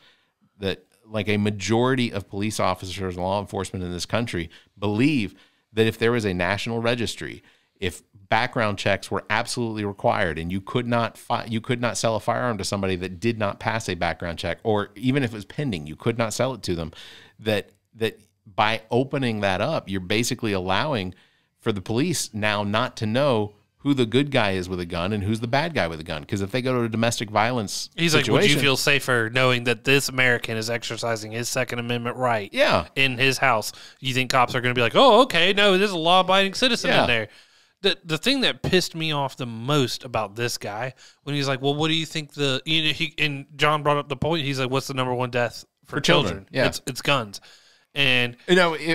that like a majority of police officers and law enforcement in this country believe that if there was a national registry, if background checks were absolutely required and you could not sell a firearm to somebody that did not pass a background check, or even if it was pending, you could not sell it to them, that by opening that up, you're basically allowing for the police now not to know who the good guy is with a gun and who's the bad guy with a gun. Because if they go to a domestic violence situation, like, would you feel safer knowing that this American is exercising his Second Amendment right in his house? You think cops are going to be like, oh, okay, no, there's a law-abiding citizen in there. The thing that pissed me off the most about this guy, when he's like, well, what do you think and John brought up the point, he's like, what's the number one death for children? Yeah. It's guns. And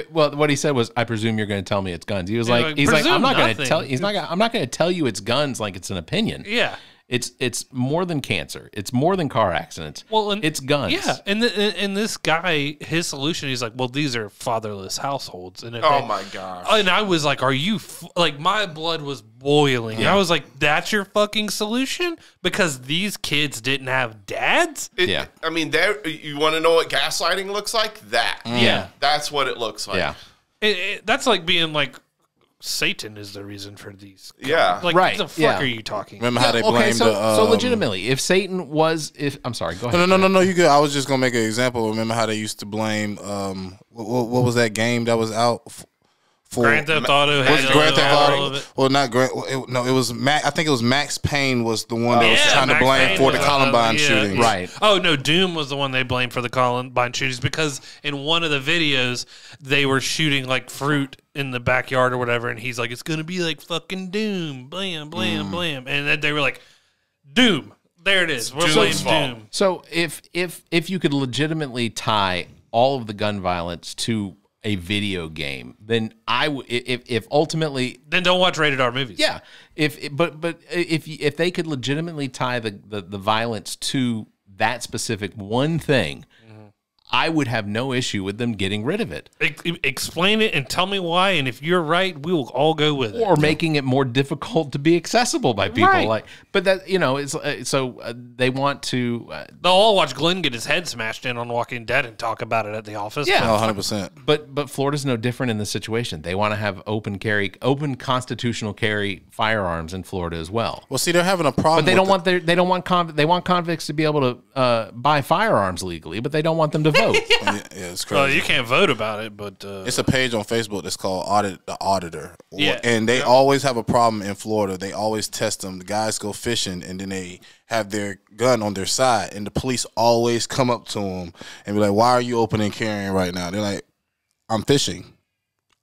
what he said was, "I presume you're going to tell me it's guns." He was like, "I'm not going to tell." I'm not going to tell you it's guns like it's an opinion." Yeah, It's more than cancer. It's more than car accidents. Well, it's guns. Yeah, and this guy, his solution, he's like, well, these are fatherless households. And my gosh. And I was like, are you like, my blood was boiling. Yeah. I was like, that's your fucking solution? Because these kids didn't have dads? Yeah. I mean, you want to know what gaslighting looks like? That. Yeah. That's what it looks like. Yeah. That's like being like, Satan is the reason for these. Yeah. Like, right. what the fuck are you talking Remember how they blamed so legitimately, if Satan was, I'm sorry, go ahead. No, you good. I was just going to make an example. Remember how they used to blame, what was that game that was out for? Grand Theft Auto. Grand Theft Auto? Well, not Grand. No, it was I think it was Max Payne was the one that was trying to blame for the Columbine shooting. Right. Oh, no, Doom was the one they blamed for the Columbine shootings because in one of the videos, they were shooting like fruit in the backyard or whatever, and he's like, it's going to be like fucking Doom. Blam, blam, blam. And then they were like, Doom. There it is. We're blaming Doom. So if you could legitimately tie all of the gun violence to a video game, then if ultimately, then don't watch rated R movies. Yeah, but if they could legitimately tie the violence to that specific one thing, I would have no issue with them getting rid of it. Explain it and tell me why, and if you're right, we will all go with it. Or making it more difficult to be accessible by people. Right. But that it's they want to. They'll all watch Glenn get his head smashed in on Walking Dead and talk about it at the office. Yeah, 100%. But Florida's no different in this situation. They want to have open constitutional carry firearms in Florida as well. Well, see, they're having a problem. But they want convicts to be able to buy firearms legally, but they don't want them to vote. Yeah, it's crazy. Well, you can't vote about it, but it's a page on Facebook that's called The Auditor. Yeah. And they always have a problem in Florida. They always test them. The guys go fishing, and then they have their gun on their side, and the police always come up to them and be like, why are you open and carrying right now? They're like, I'm fishing.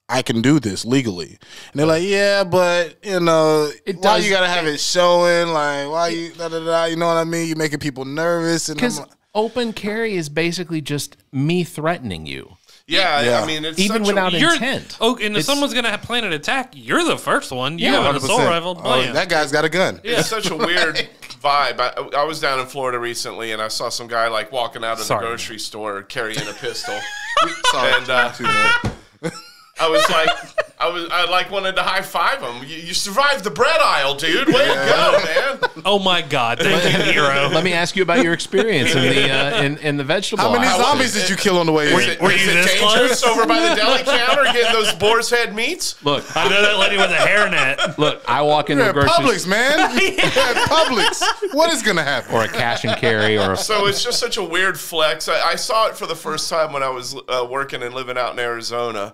I can do this legally. And they're like, yeah, but, why you got to have it showing? Like, why you, you know what I mean? You're making people nervous. Because open carry is basically just me threatening you. Yeah. I mean, it's even without intent. Oh, and if someone's going to plan an attack, you're the first one. You have an assault rifle. That guy's got a gun. Yeah. It's such a weird vibe. I was down in Florida recently, and I saw some guy like walking out of the grocery store carrying a pistol. I was like, I wanted to high five him. You survived the bread aisle, dude. Way to go, man! Oh my God, thank you, hero. Let me ask you about your experience in the in the vegetable aisle. How many zombies did you kill on the way? Were you this dangerous over by the deli counter getting those boar's head meats? Look, I know that lady with a hairnet. Look, I walk into a grocery Publix, man. Publix. What is gonna happen? Or a cash and carry, or so it's just such a weird flex. I saw it for the first time when I was working and living out in Arizona.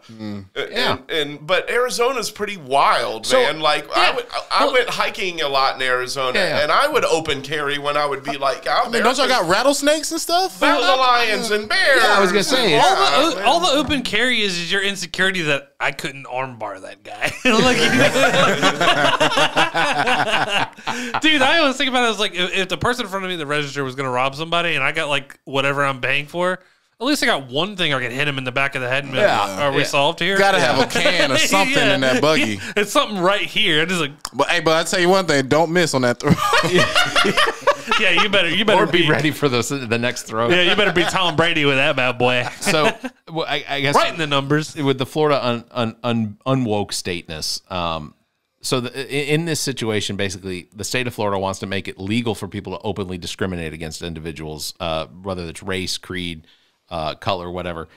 But Arizona's pretty wild, man. Like I went hiking a lot in Arizona, and I would open carry when I would be like out there. Don't y'all got rattlesnakes and stuff? Lions and bears. Yeah, I was gonna say all the open carry is your insecurity that I couldn't armbar that guy. Dude, I always think about it as like if the person in front of me at the register was gonna rob somebody, and I got like whatever I'm paying for. At least I got one thing I can hit him in the back of the head and be like, are we solved here? Gotta have a can or something in that buggy. It's something right here. It's like, but I tell you one thing, don't miss on that throw. Yeah, you better be ready for the next throw. Yeah, you better be Tom Brady with that bad boy. So I guess right in the numbers with the Florida unwoke stateness. So in this situation, basically, the state of Florida wants to make it legal for people to openly discriminate against individuals, whether it's race, creed, color, whatever,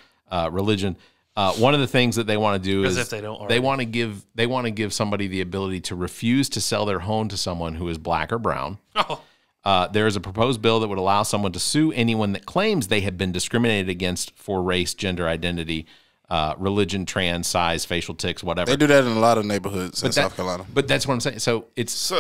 religion. One of the things that they want to do is if they want to give somebody the ability to refuse to sell their home to someone who is black or brown. There is a proposed bill that would allow someone to sue anyone that claims they have been discriminated against for race, gender identity, religion, trans, size, facial tics, whatever. They do that in a lot of neighborhoods in South Carolina. But that's what I'm saying. So it's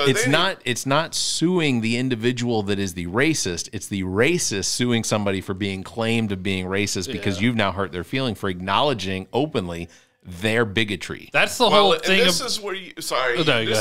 not suing the individual that is the racist. It's the racist suing somebody for being claimed of being racist because you've now hurt their feeling for acknowledging openly their bigotry. That's the whole thing. This is where you this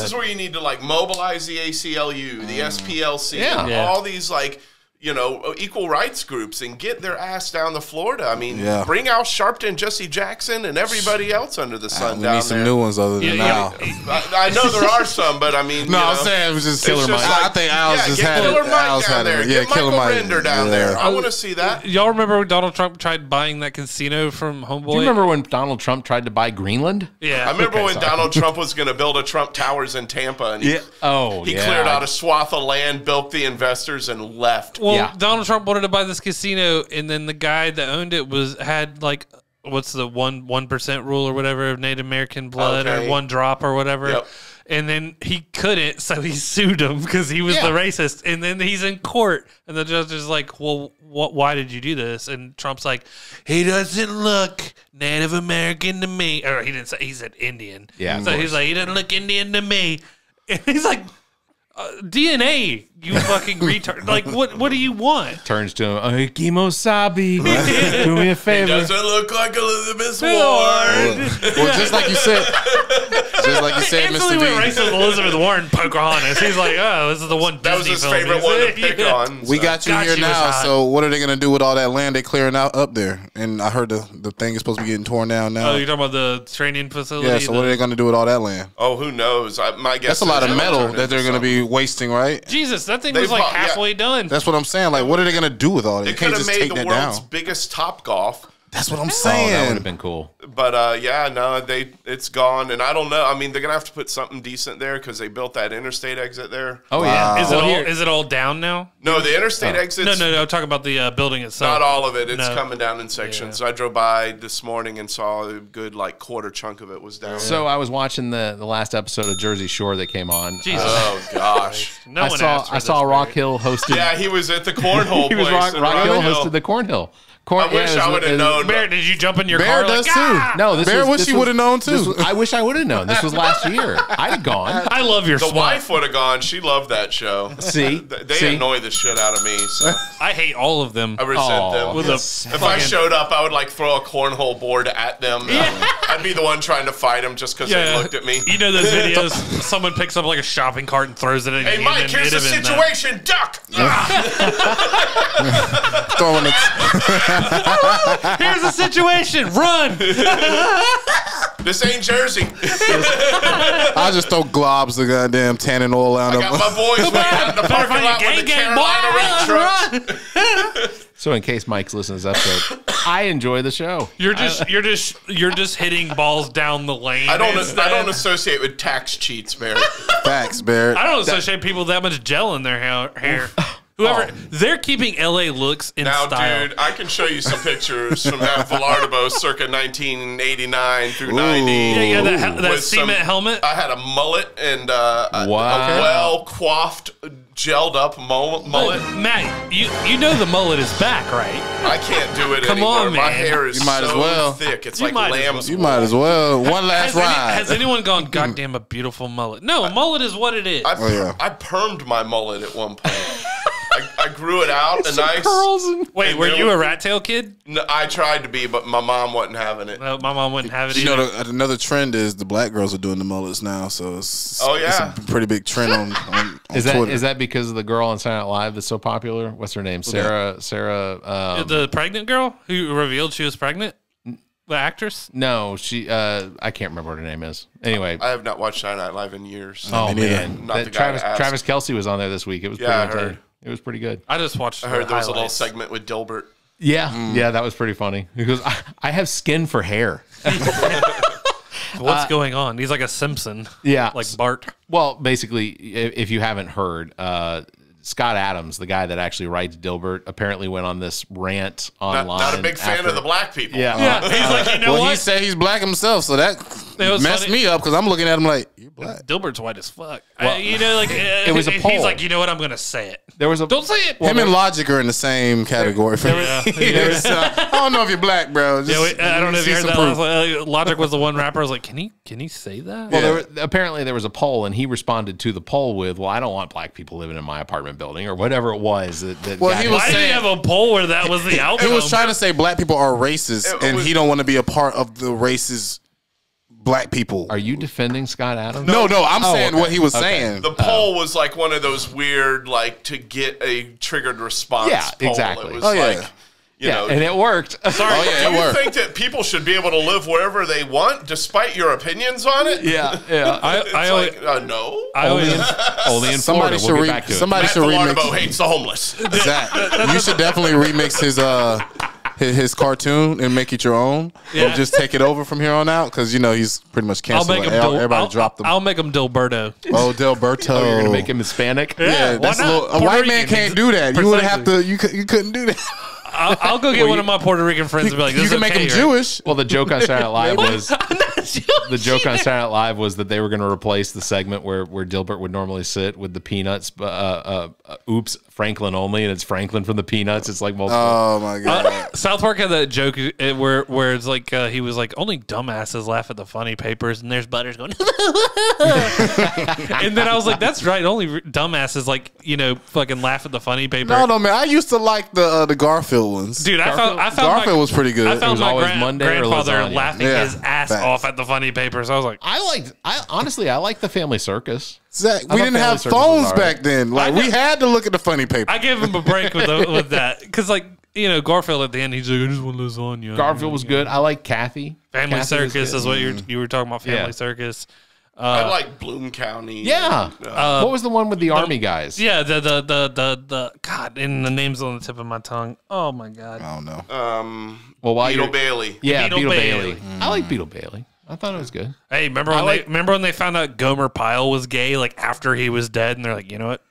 is where you need to like mobilize the ACLU, the SPLC, all these like equal rights groups and get their ass down to Florida. I mean, bring Al Sharpton, Jesse Jackson, and everybody else under the sun we down need some new ones other than Al. I know there are some, but I mean, I'm saying it was just Killer Mike. I think Al's just had Killer Mike down there. Yeah, get Killer Mike Render down there. I want to see that. Y'all remember when Donald Trump tried buying that casino from Homeboy? Do you remember when Donald Trump tried to buy Greenland? Yeah, I remember when Donald Trump was going to build a Trump Towers in Tampa, and he cleared out a swath of land, bilked the investors, and left. Well, Donald Trump wanted to buy this casino, and then the guy that owned it had like, what's the 1% rule or whatever of Native American blood or 1 drop or whatever. Yep. And then he couldn't, so he sued him because he was the racist. And then he's in court, and the judge is like, well, why did you do this? And Trump's like, he doesn't look Native American to me. Or he didn't say, he said Indian. Yeah. So he's like, he doesn't look Indian to me. And he's like, DNA, you fucking retard. Like, what do you want? Turns to him, Kimosabi, do me a favor. He doesn't look like Elizabeth Warren. Well, just like you said, Instantly Mr. went B. racist Elizabeth Warren, Pocahontas. He's like, oh, this is the one That was Disney his film favorite one to pick on. We got you here now, so what are they going to do with all that land they're clearing out up there? And I heard the thing is supposed to be getting torn down now. Oh, you're talking about the training facility? Yeah, so what are they going to do with all that land? Oh, who knows? My guess That's a lot of metal that they're going to be wasting, right? Jesus, that thing was like halfway done. That's what I'm saying. Like, what are they going to do with all that? It could have made the world's biggest Topgolf. That's what I'm saying. That would have been cool. But it's gone, and I don't know. I mean, they're gonna have to put something decent there because they built that interstate exit there. Oh yeah, is it all down now? No, the interstate exit. No. I'm talking about the building itself. Not all of it. It's coming down in sections. I drove by this morning and saw a good quarter chunk of it was down. So I was watching the last episode of Jersey Shore that came on. Jesus. Oh gosh. I saw Rock Hill hosted. Yeah, he was at the cornhole place. Rock Hill hosted the Cornhill. I wish I would have known. Bear, did you jump in your Bear car? does like, too. No, Bear wish he would have known too. I wish I would have known. This was last year. I'd have gone. I love your The swat. wife would have gone. She loved that show. See? They annoy the shit out of me. So I hate all of them. I resent them. With if I showed up, I would throw a cornhole board at them. I'd be the one trying to fight them just because they looked at me. You know those videos? Someone picks up like a shopping cart and throws it at you. Hey, Mike, here's the situation. Duck. Throwing it. Here's the situation. Run. This ain't Jersey. I just throw globs of goddamn tannin oil out I of got my boys waiting in the parking lot with the Carolina Reap trucks. So in case Mike's listening to this episode, I enjoy the show. You're just hitting balls down the lane. I don't associate with tax cheats, Barrett. Facts, Barrett. I don't associate people with that much gel in their hair. Whoever they're keeping LA looks in now, style. dude, I can show you some pictures from that Villardebo circa 1989 through 90. Yeah, that cement helmet. I had a mullet and a well coiffed, gelled up mullet. Matt, you know the mullet is back, right? I can't do it Come anymore. on, man. My hair is so thick. It's like lamb's. You might as well. One last ride. Has anyone gone, goddamn, a beautiful mullet? No, mullet is what it is. I permed my mullet at one point. I grew it out and nice. Wait, were you a rat tail kid? No, I tried to be, but my mom wasn't having it. No, my mom wouldn't have it You either. know, another trend is the black girls are doing the mullets now, so it's yeah. it's a pretty big trend on Twitter. Is that because of the girl on Saturday Night Live that's so popular? What's her name? Sarah. The pregnant girl who revealed she was pregnant. The actress? No, she. I can't remember what her name is. Anyway, I have not watched Saturday Night Live in years. Oh man, Not the guy to ask. Travis Kelce was on there this week. It was Yeah, I pretty heard. entertaining. It was pretty good. I just watched. I heard there was a little segment with Dilbert. Yeah, yeah, that was pretty funny. He goes, I have skin for hair. What's going on? He's like a Simpson. Yeah, like Bart. Well, basically, if you haven't heard, Scott Adams, the guy that actually writes Dilbert, apparently went on this rant online. Not a big fan of the black people. Yeah, he's like, you know what? He said he's black himself, so that messed me up because I'm looking at him like, you're black. Dilbert's white as fuck. Well, it was a poll. He's like, you know what? I'm going to say it. There was Don't say it. Him and Logic are in the same category for me. I don't know if you're black, bro. I don't know if you heard that. Logic was the one rapper. I was like, can he say that? Well, apparently there was a poll, and he responded to the poll with, "Well, I don't want black people living in my apartment building," or whatever it was. Well, he was Why did he have a poll where that was the outcome? He was trying to say black people are racist, and he don't want to be a part of the racist black people. Are you defending Scott Adams? No, I'm saying what he was saying. The poll was like one of those weird, like, to get a triggered response. Yeah, poll. exactly. It was and it worked. Sorry, it do you worked. think that people should be able to live wherever they want, despite your opinions on it? Yeah. No. Only in Florida. We'll get back to it. Somebody should remix. Hates the homeless. Zach, you should definitely remix his cartoon and make it your own. Yeah. Or just take it over from here on out because he's pretty much canceled. Everybody dropped him. I'll make him Dilberto. Oh, Dilberto. You're gonna make him Hispanic? Yeah, that's a white man can't do that. You would have to. You couldn't do that. I'll go get one of my Puerto Rican friends and be like, this you can make him Jewish. Well, the joke on Saturday Night Live was that they were going to replace the segment where Dilbert would normally sit with the Peanuts. Oops, Franklin only, and it's Franklin from the Peanuts. It's like multiple. Oh my god! South Park had that joke where it's like he was like, only dumbasses laugh at the funny papers, and there's Butters going. And then I was like, that's right. Only dumbasses like fucking laugh at the funny paper. No, man. I used to like the Garfield ones. Dude, I found Garfield was pretty good. I found my always Monday or grandfather lasagna. laughing his ass off at the funny papers. I was like, Honestly, I like the Family Circus. Zach, we didn't have phones back then. Like we had to look at the funny paper. I gave him a break with that because Garfield at the end, he's like, I just want lasagna. Garfield was good. I like Kathy. Family Circus is what you were talking about. Family Circus. I like Bloom County. Yeah. What was the one with the Army guys? Yeah, the God, and the name's on the tip of my tongue. Oh my God. I don't know. Beetle Bailey. Yeah, Beetle Bailey. I like Beetle Bailey. I thought it was good. Hey, remember when they found out Gomer Pyle was gay, like after he was dead, and they're like, you know what?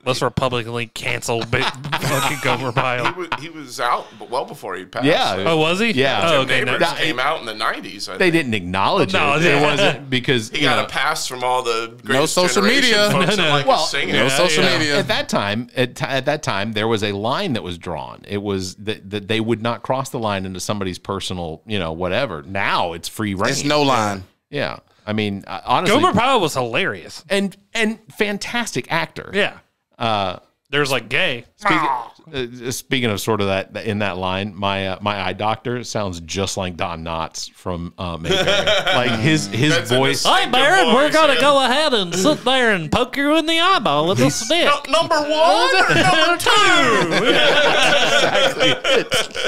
Let's republicly cancel fucking Gomer Pyle. He was out well before he passed. Yeah. Oh, was he? Yeah. Oh, Jim okay. Neighbors came out in the 90s. They didn't acknowledge No, it. yeah. It wasn't because He got a pass from all the greatest social generation media. folks No. that like Well, singing. No social media. At that time, there was a line that was drawn. It was that they would not cross the line into somebody's personal, whatever. Now it's free reign. It's no line. Yeah. I mean, honestly, Gomer Pyle was hilarious. and fantastic actor. Yeah. There's like gay. Speaking of sort of that in that line, my eye doctor sounds just like Don Knotts from Mayberry. Like his That's a voice. distinct Hey, Baron, we're voice, going to yeah. go ahead and sit there and poke you in the eyeball with a stick. Number one or number two? Exactly.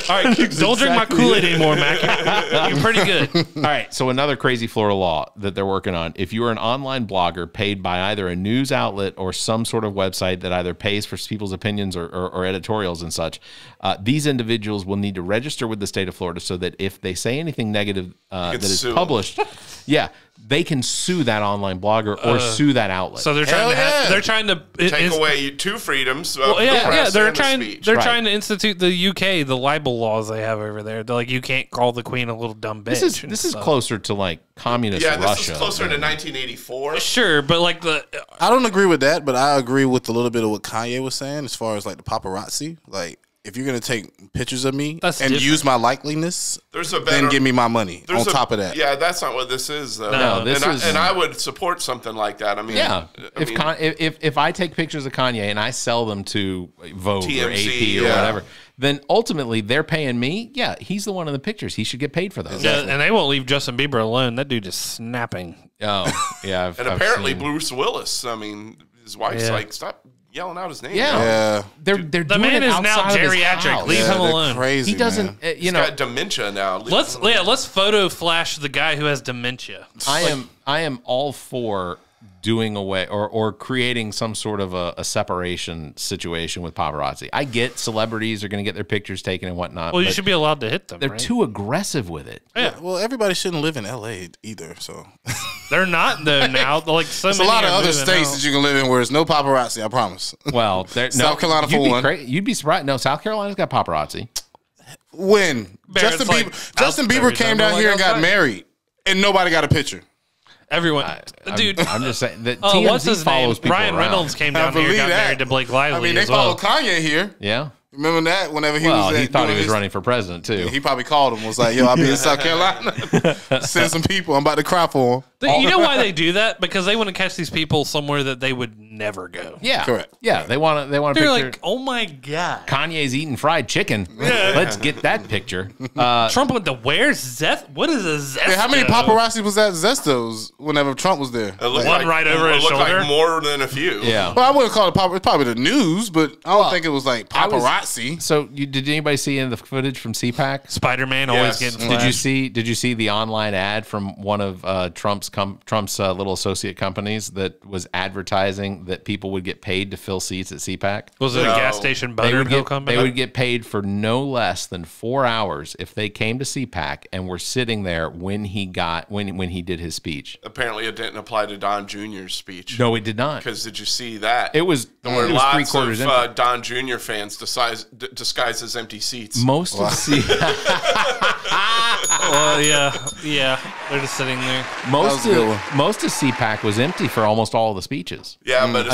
All right, don't drink my Kool-Aid anymore, Mac. You're pretty good. All right. So another crazy Florida law that they're working on. If you are an online blogger paid by either a news outlet or some sort of website that either pays for people's opinions or editorials and such, these individuals will need to register with the state of Florida so that if they say anything negative that is published, they can sue that online blogger or sue that outlet. So they're trying to Take away two freedoms. They're trying to institute the UK, the libel laws they have over there. They're like, you can't call the queen a little dumb bitch. This is closer to like communist Russia. This is closer to 1984. Sure, but like I don't agree with that, but I agree with a little bit of what Kanye was saying as far as like the paparazzi. Like, if you're gonna take pictures of me use my likeliness, then give me my money on top of that. Yeah, that's not what this is, though. No, and I would support something like that. I mean, if I take pictures of Kanye and I sell them to Vogue TMZ, or AP or whatever, then ultimately they're paying me. Yeah, he's the one in the pictures. He should get paid for those. Exactly. And they won't leave Justin Bieber alone. That dude is snapping. Oh, yeah. And apparently Bruce Willis. I mean, his wife's like, stop yelling out his name. Yeah. They're The doing man it is now outside of his geriatric. house. Leave him alone. Crazy. He doesn't. Man. He's got dementia now. Let's photo flash the guy who has dementia. I am all for doing away or creating some sort of a separation situation with paparazzi. I get celebrities are going to get their pictures taken and whatnot. Well, you should be allowed to hit them. They're too aggressive with it. Yeah. Well, everybody shouldn't live in LA either. So They're not though now. Like there's a lot of other states that you can live in where there's no paparazzi. I promise. Well, South Carolina for one. You'd be surprised. No, South Carolina's got paparazzi. When Justin Bieber came down here and got married, and nobody got a picture. Everyone, dude. I'm just saying that what's TMZ his follows name? people Ryan around. Reynolds came down here and got married to Blake Lively. I mean, they follow Kanye here. Yeah. Remember that? Whenever he he thought he was running for president too. He probably called him. Was like, "Yo, I'll be in South Carolina. Send some people. I'm about to cry for him." You know why they do that? Because they want to catch these people somewhere that they would never go. Yeah, correct. Yeah, they want to. They're picture like, oh my god, Kanye's eating fried chicken. Let's get that picture. Trump went to where? What is a Zesto? Yeah, how many paparazzi was at Zesto's whenever Trump was there? It looked One right over his shoulder? Like more than a few. Yeah. Well, I wouldn't call it it's probably the news, but I don't think it was like paparazzi. So, did anybody see in the footage from CPAC? Spider-Man always getting flashed. Did you see the online ad from one of Trump's little associate companies that was advertising that people would get paid to fill seats at CPAC? Was it a gas station Butterfield company? They would get paid for no less than 4 hours if they came to CPAC and were sitting there when he did his speech. Apparently, it didn't apply to Don Jr.'s speech. No, it did not. Because did you see that? It was lots 3/4 of empty. Don Jr. fans disguised as empty seats. Most of Well, yeah, they're just sitting there. most of CPAC was empty for almost all the speeches. Yeah, but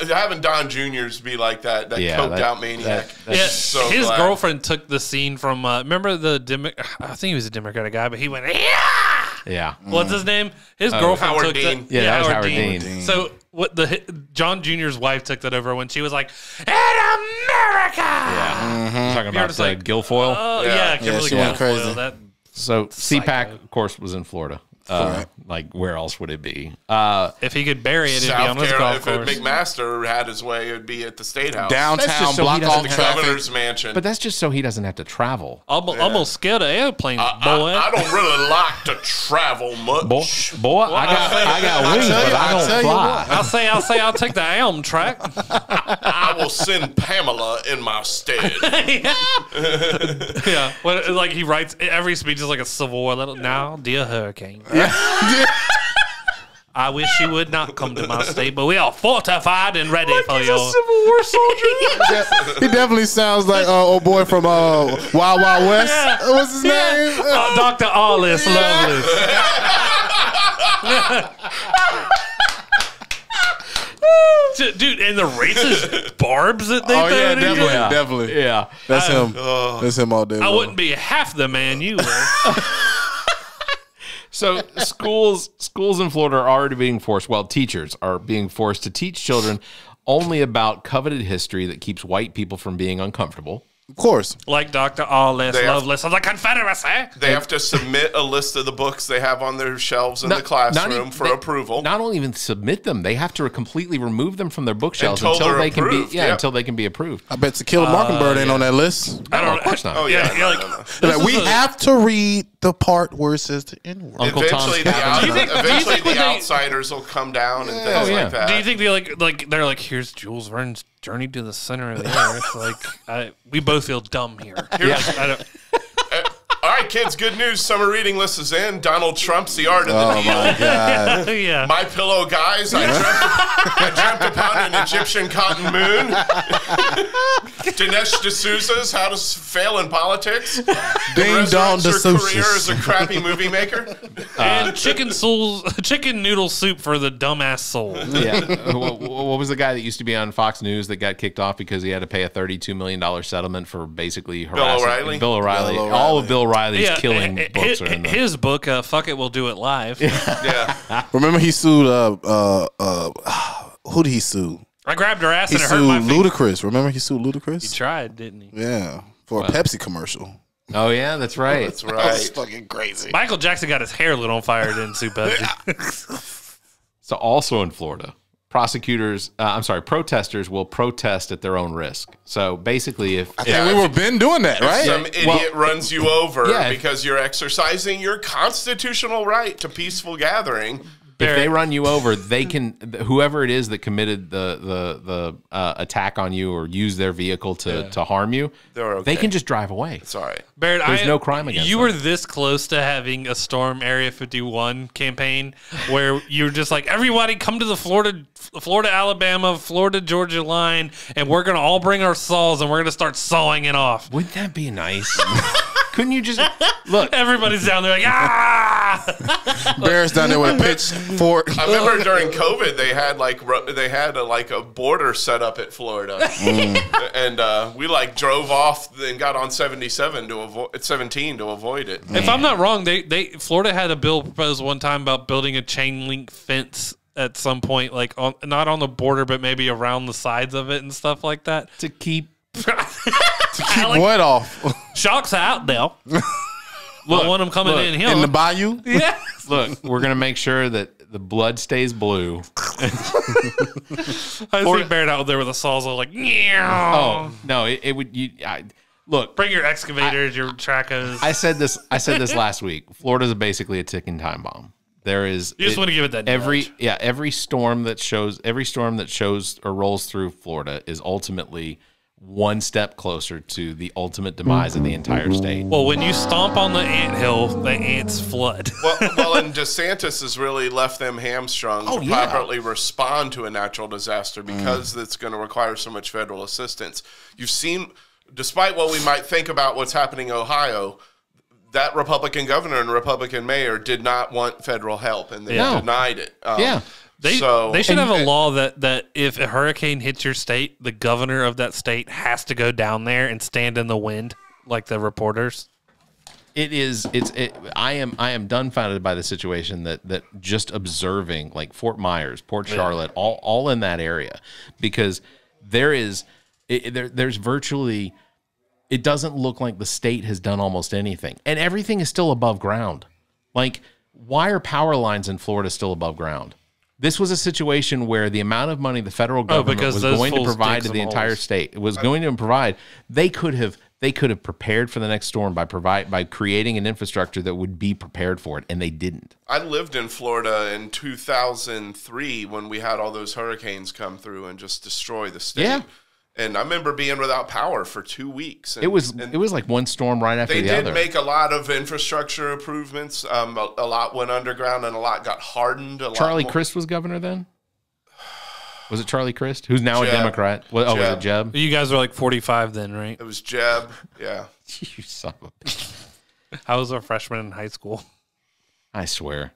having Don Jr.'s be like that coked out maniac. His girlfriend took the scene from. Remember I think he was a Democratic guy, but he went, Yeah. What's his name? His girlfriend Howard took Dean. That was Howard Dean. So John Jr.'s wife took that over when she was like, "In America." Yeah. Talking about Guilfoyle. Kimberly she went Guilfoyle. crazy. So CPAC, of course, was in Florida. Like, where else would it be? If he could bury it, it'd be on his golf course. If McMaster had his way, it'd be at the State House. Downtown, so block he off doesn't traffic. Governor's mansion. But that's just so he doesn't have to travel. Almost scared of airplanes, boy. I don't really like to travel much. Boy, I got wings, but I don't fly. I'll take the Amtrak. I will send Pamela in my stead. Yeah. Like he writes, every speech is like a Civil War. Now, dear Hurricane. I wish you would not come to my state, but we are fortified and ready for you. Civil War soldier. He definitely sounds like old boy from Wild Wild West. Yeah. What's his name? Dr. Arliss Lovelace. Dude, and the racist barbs that they throw at each other. Definitely. Yeah. That's him. That's him all day I long. wouldn't be half the man you were. So schools in Florida are already being forced. Well, teachers are being forced to teach children only about coveted history that keeps white people from being uncomfortable. Of course. Like Dr. Arliss Lovelace of the Confederacy. They have to submit a list of the books they have on their shelves in the classroom for approval. Not only even submit them, they have to completely remove them from their bookshelves until they can approved. be until they can be approved. I bet To Kill a Mockingbird ain't on that list. I don't know. Of course not. Oh, yeah. Like, we have to read the part where it says the N-word. Uncle Tom's Eventually, the outsiders will come down and things like that. Do you think they're like, here's Jules Verne's Journey to the Center of the Earth? We both feel dumb here. All right, kids, good news. Summer reading list is in. Donald Trump's The Art of the Deal. Oh, my God. Yeah. My Pillow Guys. I dreamt upon an Egyptian cotton moon. Dinesh D'Souza's How to Fail in Politics. Ding Dong Your D'Souza. career as a crappy movie maker. And chicken noodle soup for the dumbass soul. Yeah. What was the guy that used to be on Fox News that got kicked off because he had to pay a $32 million settlement for basically harassing Bill O'Reilly? All of Bill O'Reilly's killing books are in there. His book, Fuck It, We'll Do It Live. Yeah. Remember he sued, who did he sue? I grabbed her ass He and it hurt my sued feet. Ludacris. Remember he sued Ludacris? He tried, didn't he? Yeah. For a Pepsi commercial. Oh, yeah, that's right. That's That was right. fucking crazy. Michael Jackson got his hair lit on fire, didn't sue Pepsi. So also in Florida, protesters will protest at their own risk. So basically, I think we were been doing that, right? Some idiot runs you over because you're exercising your constitutional right to peaceful gathering. If they run you over, they can, whoever it is that committed the attack on you or used their vehicle to harm you, they can just drive away. It's all right. Barrett, There's no crime against you them. were this close to having a Storm Area 51 campaign where you're just like, everybody come to the Florida, Alabama, Florida, Georgia line, and we're going to all bring our saws and we're going to start sawing it off. Wouldn't that be nice? Couldn't you just look? Everybody's down there like, ah! Bears down there with a pitchfork. I remember during COVID they had a border set up at Florida, and we drove off and got on 17 to avoid it. If I'm not wrong, Florida had a bill proposed one time about building a chain link fence at some point, like not on the border, but maybe around the sides of it and stuff like that to keep what off? Sharks are out there. Look, I want them coming in here In the bayou? Yeah. Look, we're gonna make sure that the blood stays blue. I see Barrett out there with a sawzall, like, oh no, it would. Look, bring your excavators, your tracos. I said this last week. Florida's basically a ticking time bomb. There is. You just want to give it that every storm that shows or rolls through Florida is ultimately one step closer to the ultimate demise of the entire state. Well, when you stomp on the anthill, the ants flood. Well, and DeSantis has really left them hamstrung to properly respond to a natural disaster because it's going to require so much federal assistance. You've seen, despite what we might think about what's happening in Ohio, that Republican governor and Republican mayor did not want federal help, and they denied it. They should have a law that if a hurricane hits your state, the governor of that state has to go down there and stand in the wind like the reporters. I am dumbfounded by the situation that just observing like Fort Myers, Port Charlotte, all in that area, because there's virtually, it doesn't look like the state has done almost anything, and everything is still above ground. Like, why are power lines in Florida still above ground? This was a situation where the amount of money the federal government was going to provide to the entire state was going to provide. They could have prepared for the next storm by creating an infrastructure that would be prepared for it, and they didn't. I lived in Florida in 2003 when we had all those hurricanes come through and just destroy the state. Yeah. And I remember being without power for 2 weeks. And, it was like one storm right after the other. They did make a lot of infrastructure improvements. A lot went underground and a lot got hardened. Charlie Crist was governor then? Was it Charlie Crist? Who's now Jeb. a Democrat? Was it Jeb? You guys were like 45 then, right? It was Jeb, yeah. You son of a bitch. I was a freshman in high school. I swear.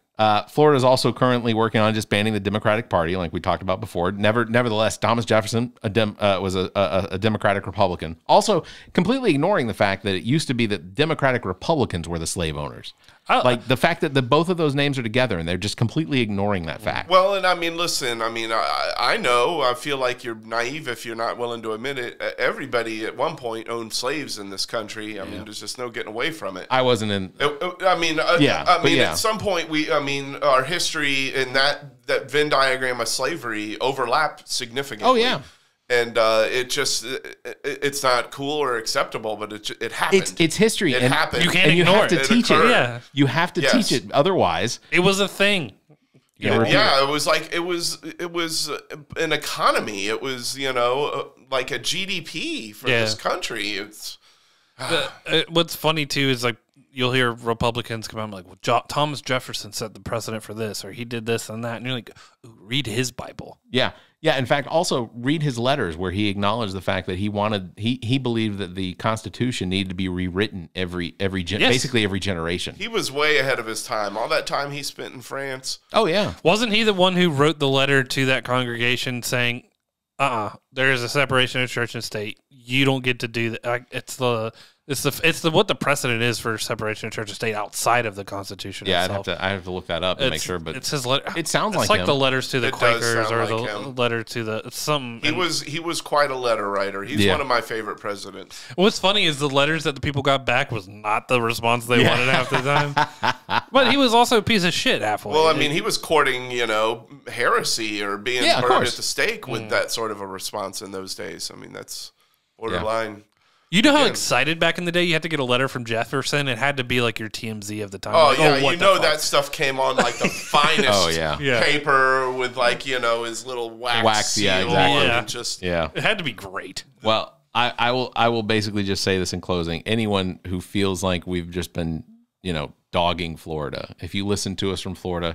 Florida is also currently working on disbanding the Democratic Party, like we talked about before. Nevertheless, Thomas Jefferson was a Democratic Republican. Also, completely ignoring the fact that it used to be that Democratic Republicans were the slave owners. Like the fact that both of those names are together, and they're just completely ignoring that fact. Well, and I mean, listen, I know, I feel like you're naive if you're not willing to admit it. Everybody at one point owned slaves in this country. I mean, there's just no getting away from it. I wasn't in. At some point, our history in that Venn diagram of slavery overlapped significantly. Oh, yeah. And it's not cool or acceptable, but it happened. It's history. It happened. You can't ignore it. You have to teach it. Yeah. You have to teach it. Otherwise, it was a thing. It was like it was an economy. It was like a GDP for this country. It's what's funny too is like you'll hear Republicans come out and like, well, Thomas Jefferson set the precedent for this, or he did this and that, and you're like, ooh, read his Bible. Yeah. In fact, also read his letters where he acknowledged the fact that he believed that the Constitution needed to be rewritten basically every generation. He was way ahead of his time. All that time he spent in France. Oh yeah, wasn't he the one who wrote the letter to that congregation saying, there is a separation of church and state. You don't get to do that. It's what the precedent is for separation of church and state outside of the Constitution. Yeah, itself. I have to look that up to make sure. But it's his letter. It sounds like it's like him. the letters to the Quakers or the letter to the something. He was quite a letter writer. He's one of my favorite presidents. What's funny is the letters that the people got back was not the response they wanted half the time. But he was also a piece of shit halfway. Well, I mean, he was courting heresy or being burned at the stake with that sort of a response in those days. I mean, that's borderline. Yeah. You know how excited back in the day you had to get a letter from Jefferson? It had to be like your TMZ of the time. Oh, like, yeah. That stuff came on like the finest paper with like, his little wax seal. Yeah, exactly. It had to be great. Well, I will basically just say this in closing. Anyone who feels like we've just been, dogging Florida, if you listen to us from Florida,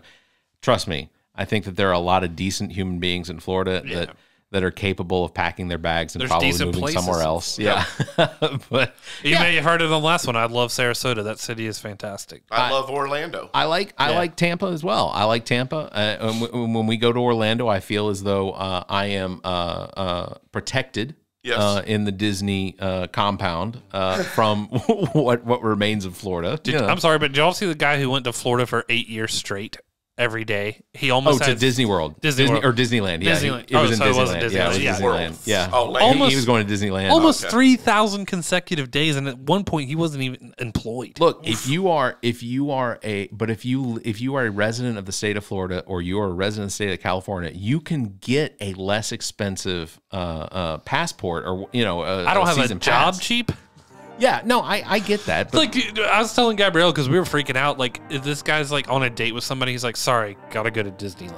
trust me, I think that there are a lot of decent human beings in Florida that are capable of packing their bags and probably moving somewhere else. Yeah. But you may have heard of the last one. I love Sarasota. That city is fantastic. I love Orlando. I like Tampa as well. I like Tampa. When we go to Orlando, I feel as though I am protected in the Disney compound from what remains of Florida. I'm sorry, but did y'all see the guy who went to Florida for 8 years straight? every day. He almost to Disney World, Disney World. Or Disneyland. Yeah, Disneyland. It was in so Disneyland. It wasn't Disneyland. Yeah, it was Yeah. Disneyland. Yeah. Oh, He was going to Disneyland. Almost 3,000 consecutive days, and at one point he wasn't even employed. Look, if you are a resident of the state of Florida or you are a resident of the state of California, you can get a less expensive passport, or I don't have a job cheap. Yeah, no, I get that. But like, I was telling Gabrielle, because we were freaking out. Like, if this guy's like on a date with somebody, he's like, "Sorry, gotta go to Disneyland."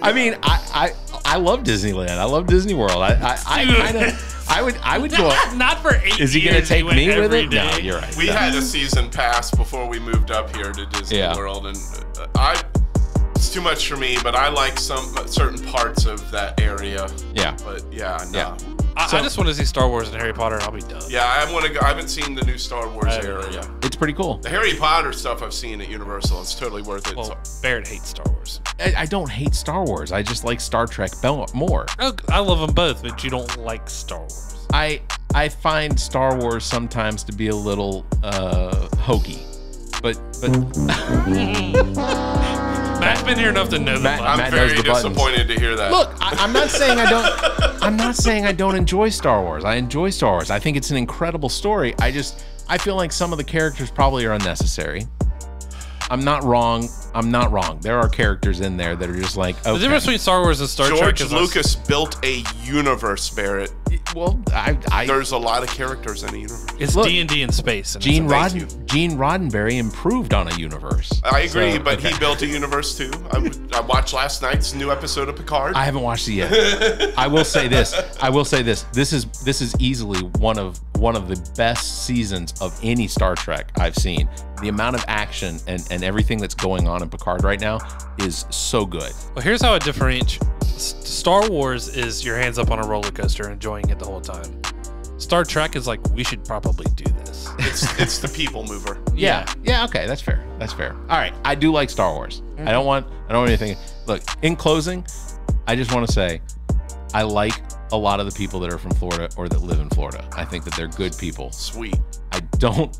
I mean, I love Disneyland. I love Disney World. I would go. Not for 8 years. Is he gonna take me with it? Day. No, you're right. We had a season pass before we moved up here to Disney World, and it's too much for me. But I like some certain parts of that area. Yeah. But no. I just want to see Star Wars and Harry Potter, and I'll be done. Yeah, I want to go. I haven't seen the new Star Wars area. It's pretty cool. The Harry Potter stuff I've seen at Universal. It's totally worth it. Well, Barrett hates Star Wars. I don't hate Star Wars. I just like Star Trek more. I love them both, but you don't like Star Wars. I find Star Wars sometimes to be a little hokey, but Matt's been here enough to know that. I'm very disappointed to hear that. Look, I'm not saying I don't. I'm not saying I don't enjoy Star Wars. I enjoy Star Wars. I think it's an incredible story. I feel like some of the characters probably are unnecessary. I'm not wrong. There are characters in there that are just like, okay. The difference between Star Wars and Star Trek is George Lucas built a universe, Barrett. Well, there's a lot of characters in a universe. It's D&D in space. And Gene Roddenberry improved on a universe. I agree, but he built a universe too. I watched last night's new episode of Picard. I haven't watched it yet. I will say this. This is easily one of the best seasons of any Star Trek I've seen. The amount of action and everything that's going on in Picard right now is so good. Well, here's how it differentiates. Star Wars is your hands up on a roller coaster, enjoying it the whole time. Star Trek is like, we should probably do this. It's the people mover. Yeah. Okay, that's fair. All right, I do like Star Wars. Mm-hmm. I don't want anything. Look, in closing, I just want to say, I like a lot of the people that are from Florida or that live in Florida. I think that they're good people. Sweet. I don't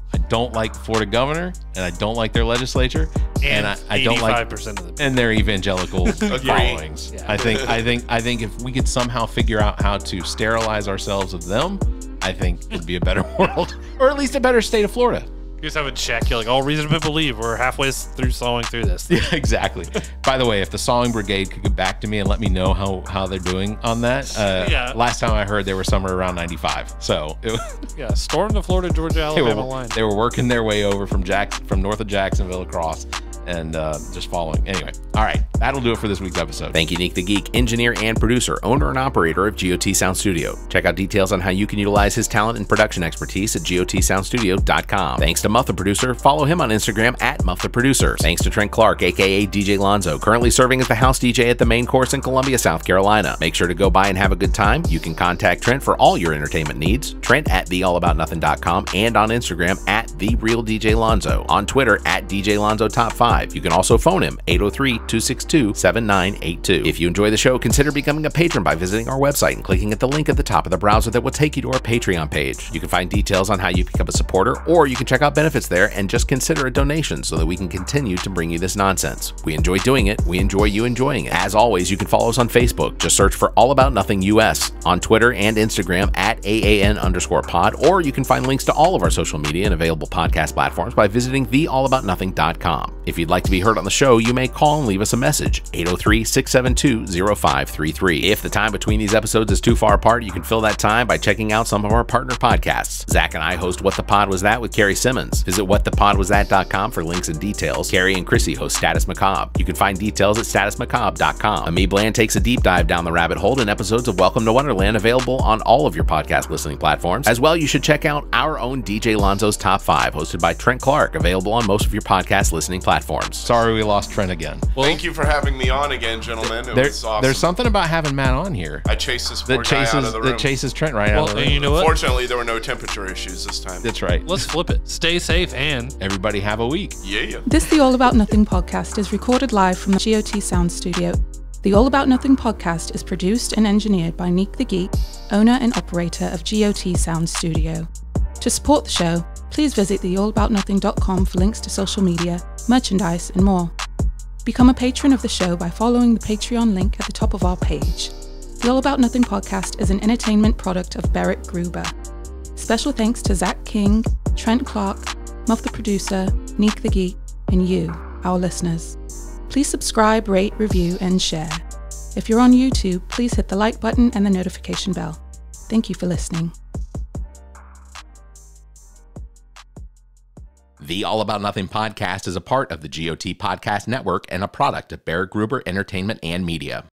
like Florida governor, and I don't like their legislature, and I don't like 85% of the people. And their evangelical followings. Yeah. I think if we could somehow figure out how to sterilize ourselves of them, I think it'd be a better world, or at least a better state of Florida. You just have a check. You're like, all reason to believe we're halfway through sawing through this. Yeah, exactly. By the way, if the sawing brigade could get back to me and let me know how they're doing on that. Last time I heard they were somewhere around 95. So storm the Florida, Georgia, Alabama line. They were working their way over from north of Jacksonville across. And just following. Anyway, all right, that'll do it for this week's episode. Thank you, Nick the Geek, engineer and producer, owner and operator of GOT Sound Studio. Check out details on how you can utilize his talent and production expertise at gotsoundstudio.com. Thanks to Muff the Producer. Follow him on Instagram at Muff the Producer. Thanks to Trent Clark, aka DJ Lonzo, currently serving as the house DJ at the main course in Columbia, South Carolina. Make sure to go by and have a good time. You can contact Trent for all your entertainment needs. Trent at theallaboutnothing.com and on Instagram at TheRealDJLonzo. On Twitter at DJ Lonzo Top 5. You can also phone him 803-262-7982. If you enjoy the show, consider becoming a patron by visiting our website and clicking at the link at the top of the browser that will take you to our Patreon page. You can find details on how you become a supporter, or you can check out benefits there and just consider a donation so that we can continue to bring you this nonsense. We enjoy doing it. We enjoy you enjoying it. As always, you can follow us on Facebook. Just search for All About Nothing US, on Twitter and Instagram at AAN_pod, or you can find links to all of our social media and available podcast platforms by visiting theallaboutnothing.com. If you'd like to be heard on the show, you may call and leave us a message, 803-672-0533. If the time between these episodes is too far apart, you can fill that time by checking out some of our partner podcasts. Zach and I host What the Pod Was That with Carrie Simmons. Visit whatthepodwasthat.com for links and details. Carrie and Chrissy host Status Macabre. You can find details at statusmacabre.com. Ami Bland takes a deep dive down the rabbit hole in episodes of Welcome to Wonderland, available on all of your podcast listening platforms. As well, you should check out our own DJ Lonzo's Top 5, hosted by Trent Clark, available on most of your podcast listening platforms. Sorry we lost Trent again. Well, thank you for having me on again, gentlemen. It was awesome. There's something about having Matt on here. I chased this poor guy out of the room. That chases Trent right out of the room. And you know what? Fortunately, there were no temperature issues this time. That's right. Let's flip it. Stay safe and everybody have a week. Yeah. This The All About Nothing podcast is recorded live from the GOT Sound Studio. The All About Nothing podcast is produced and engineered by Nick the Geek, owner and operator of GOT Sound Studio. To support the show, please visit theallaboutnothing.com for links to social media, merchandise, and more. Become a patron of the show by following the Patreon link at the top of our page. The All About Nothing podcast is an entertainment product of Barrett Gruber. Special thanks to Zach King, Trent Clark, Muff the producer, Neek the Geek, and you, our listeners. Please subscribe, rate, review, and share. If you're on YouTube, please hit the like button and the notification bell. Thank you for listening. The All About Nothing podcast is a part of the GOT Podcast Network and a product of Barrett Gruber Entertainment and Media.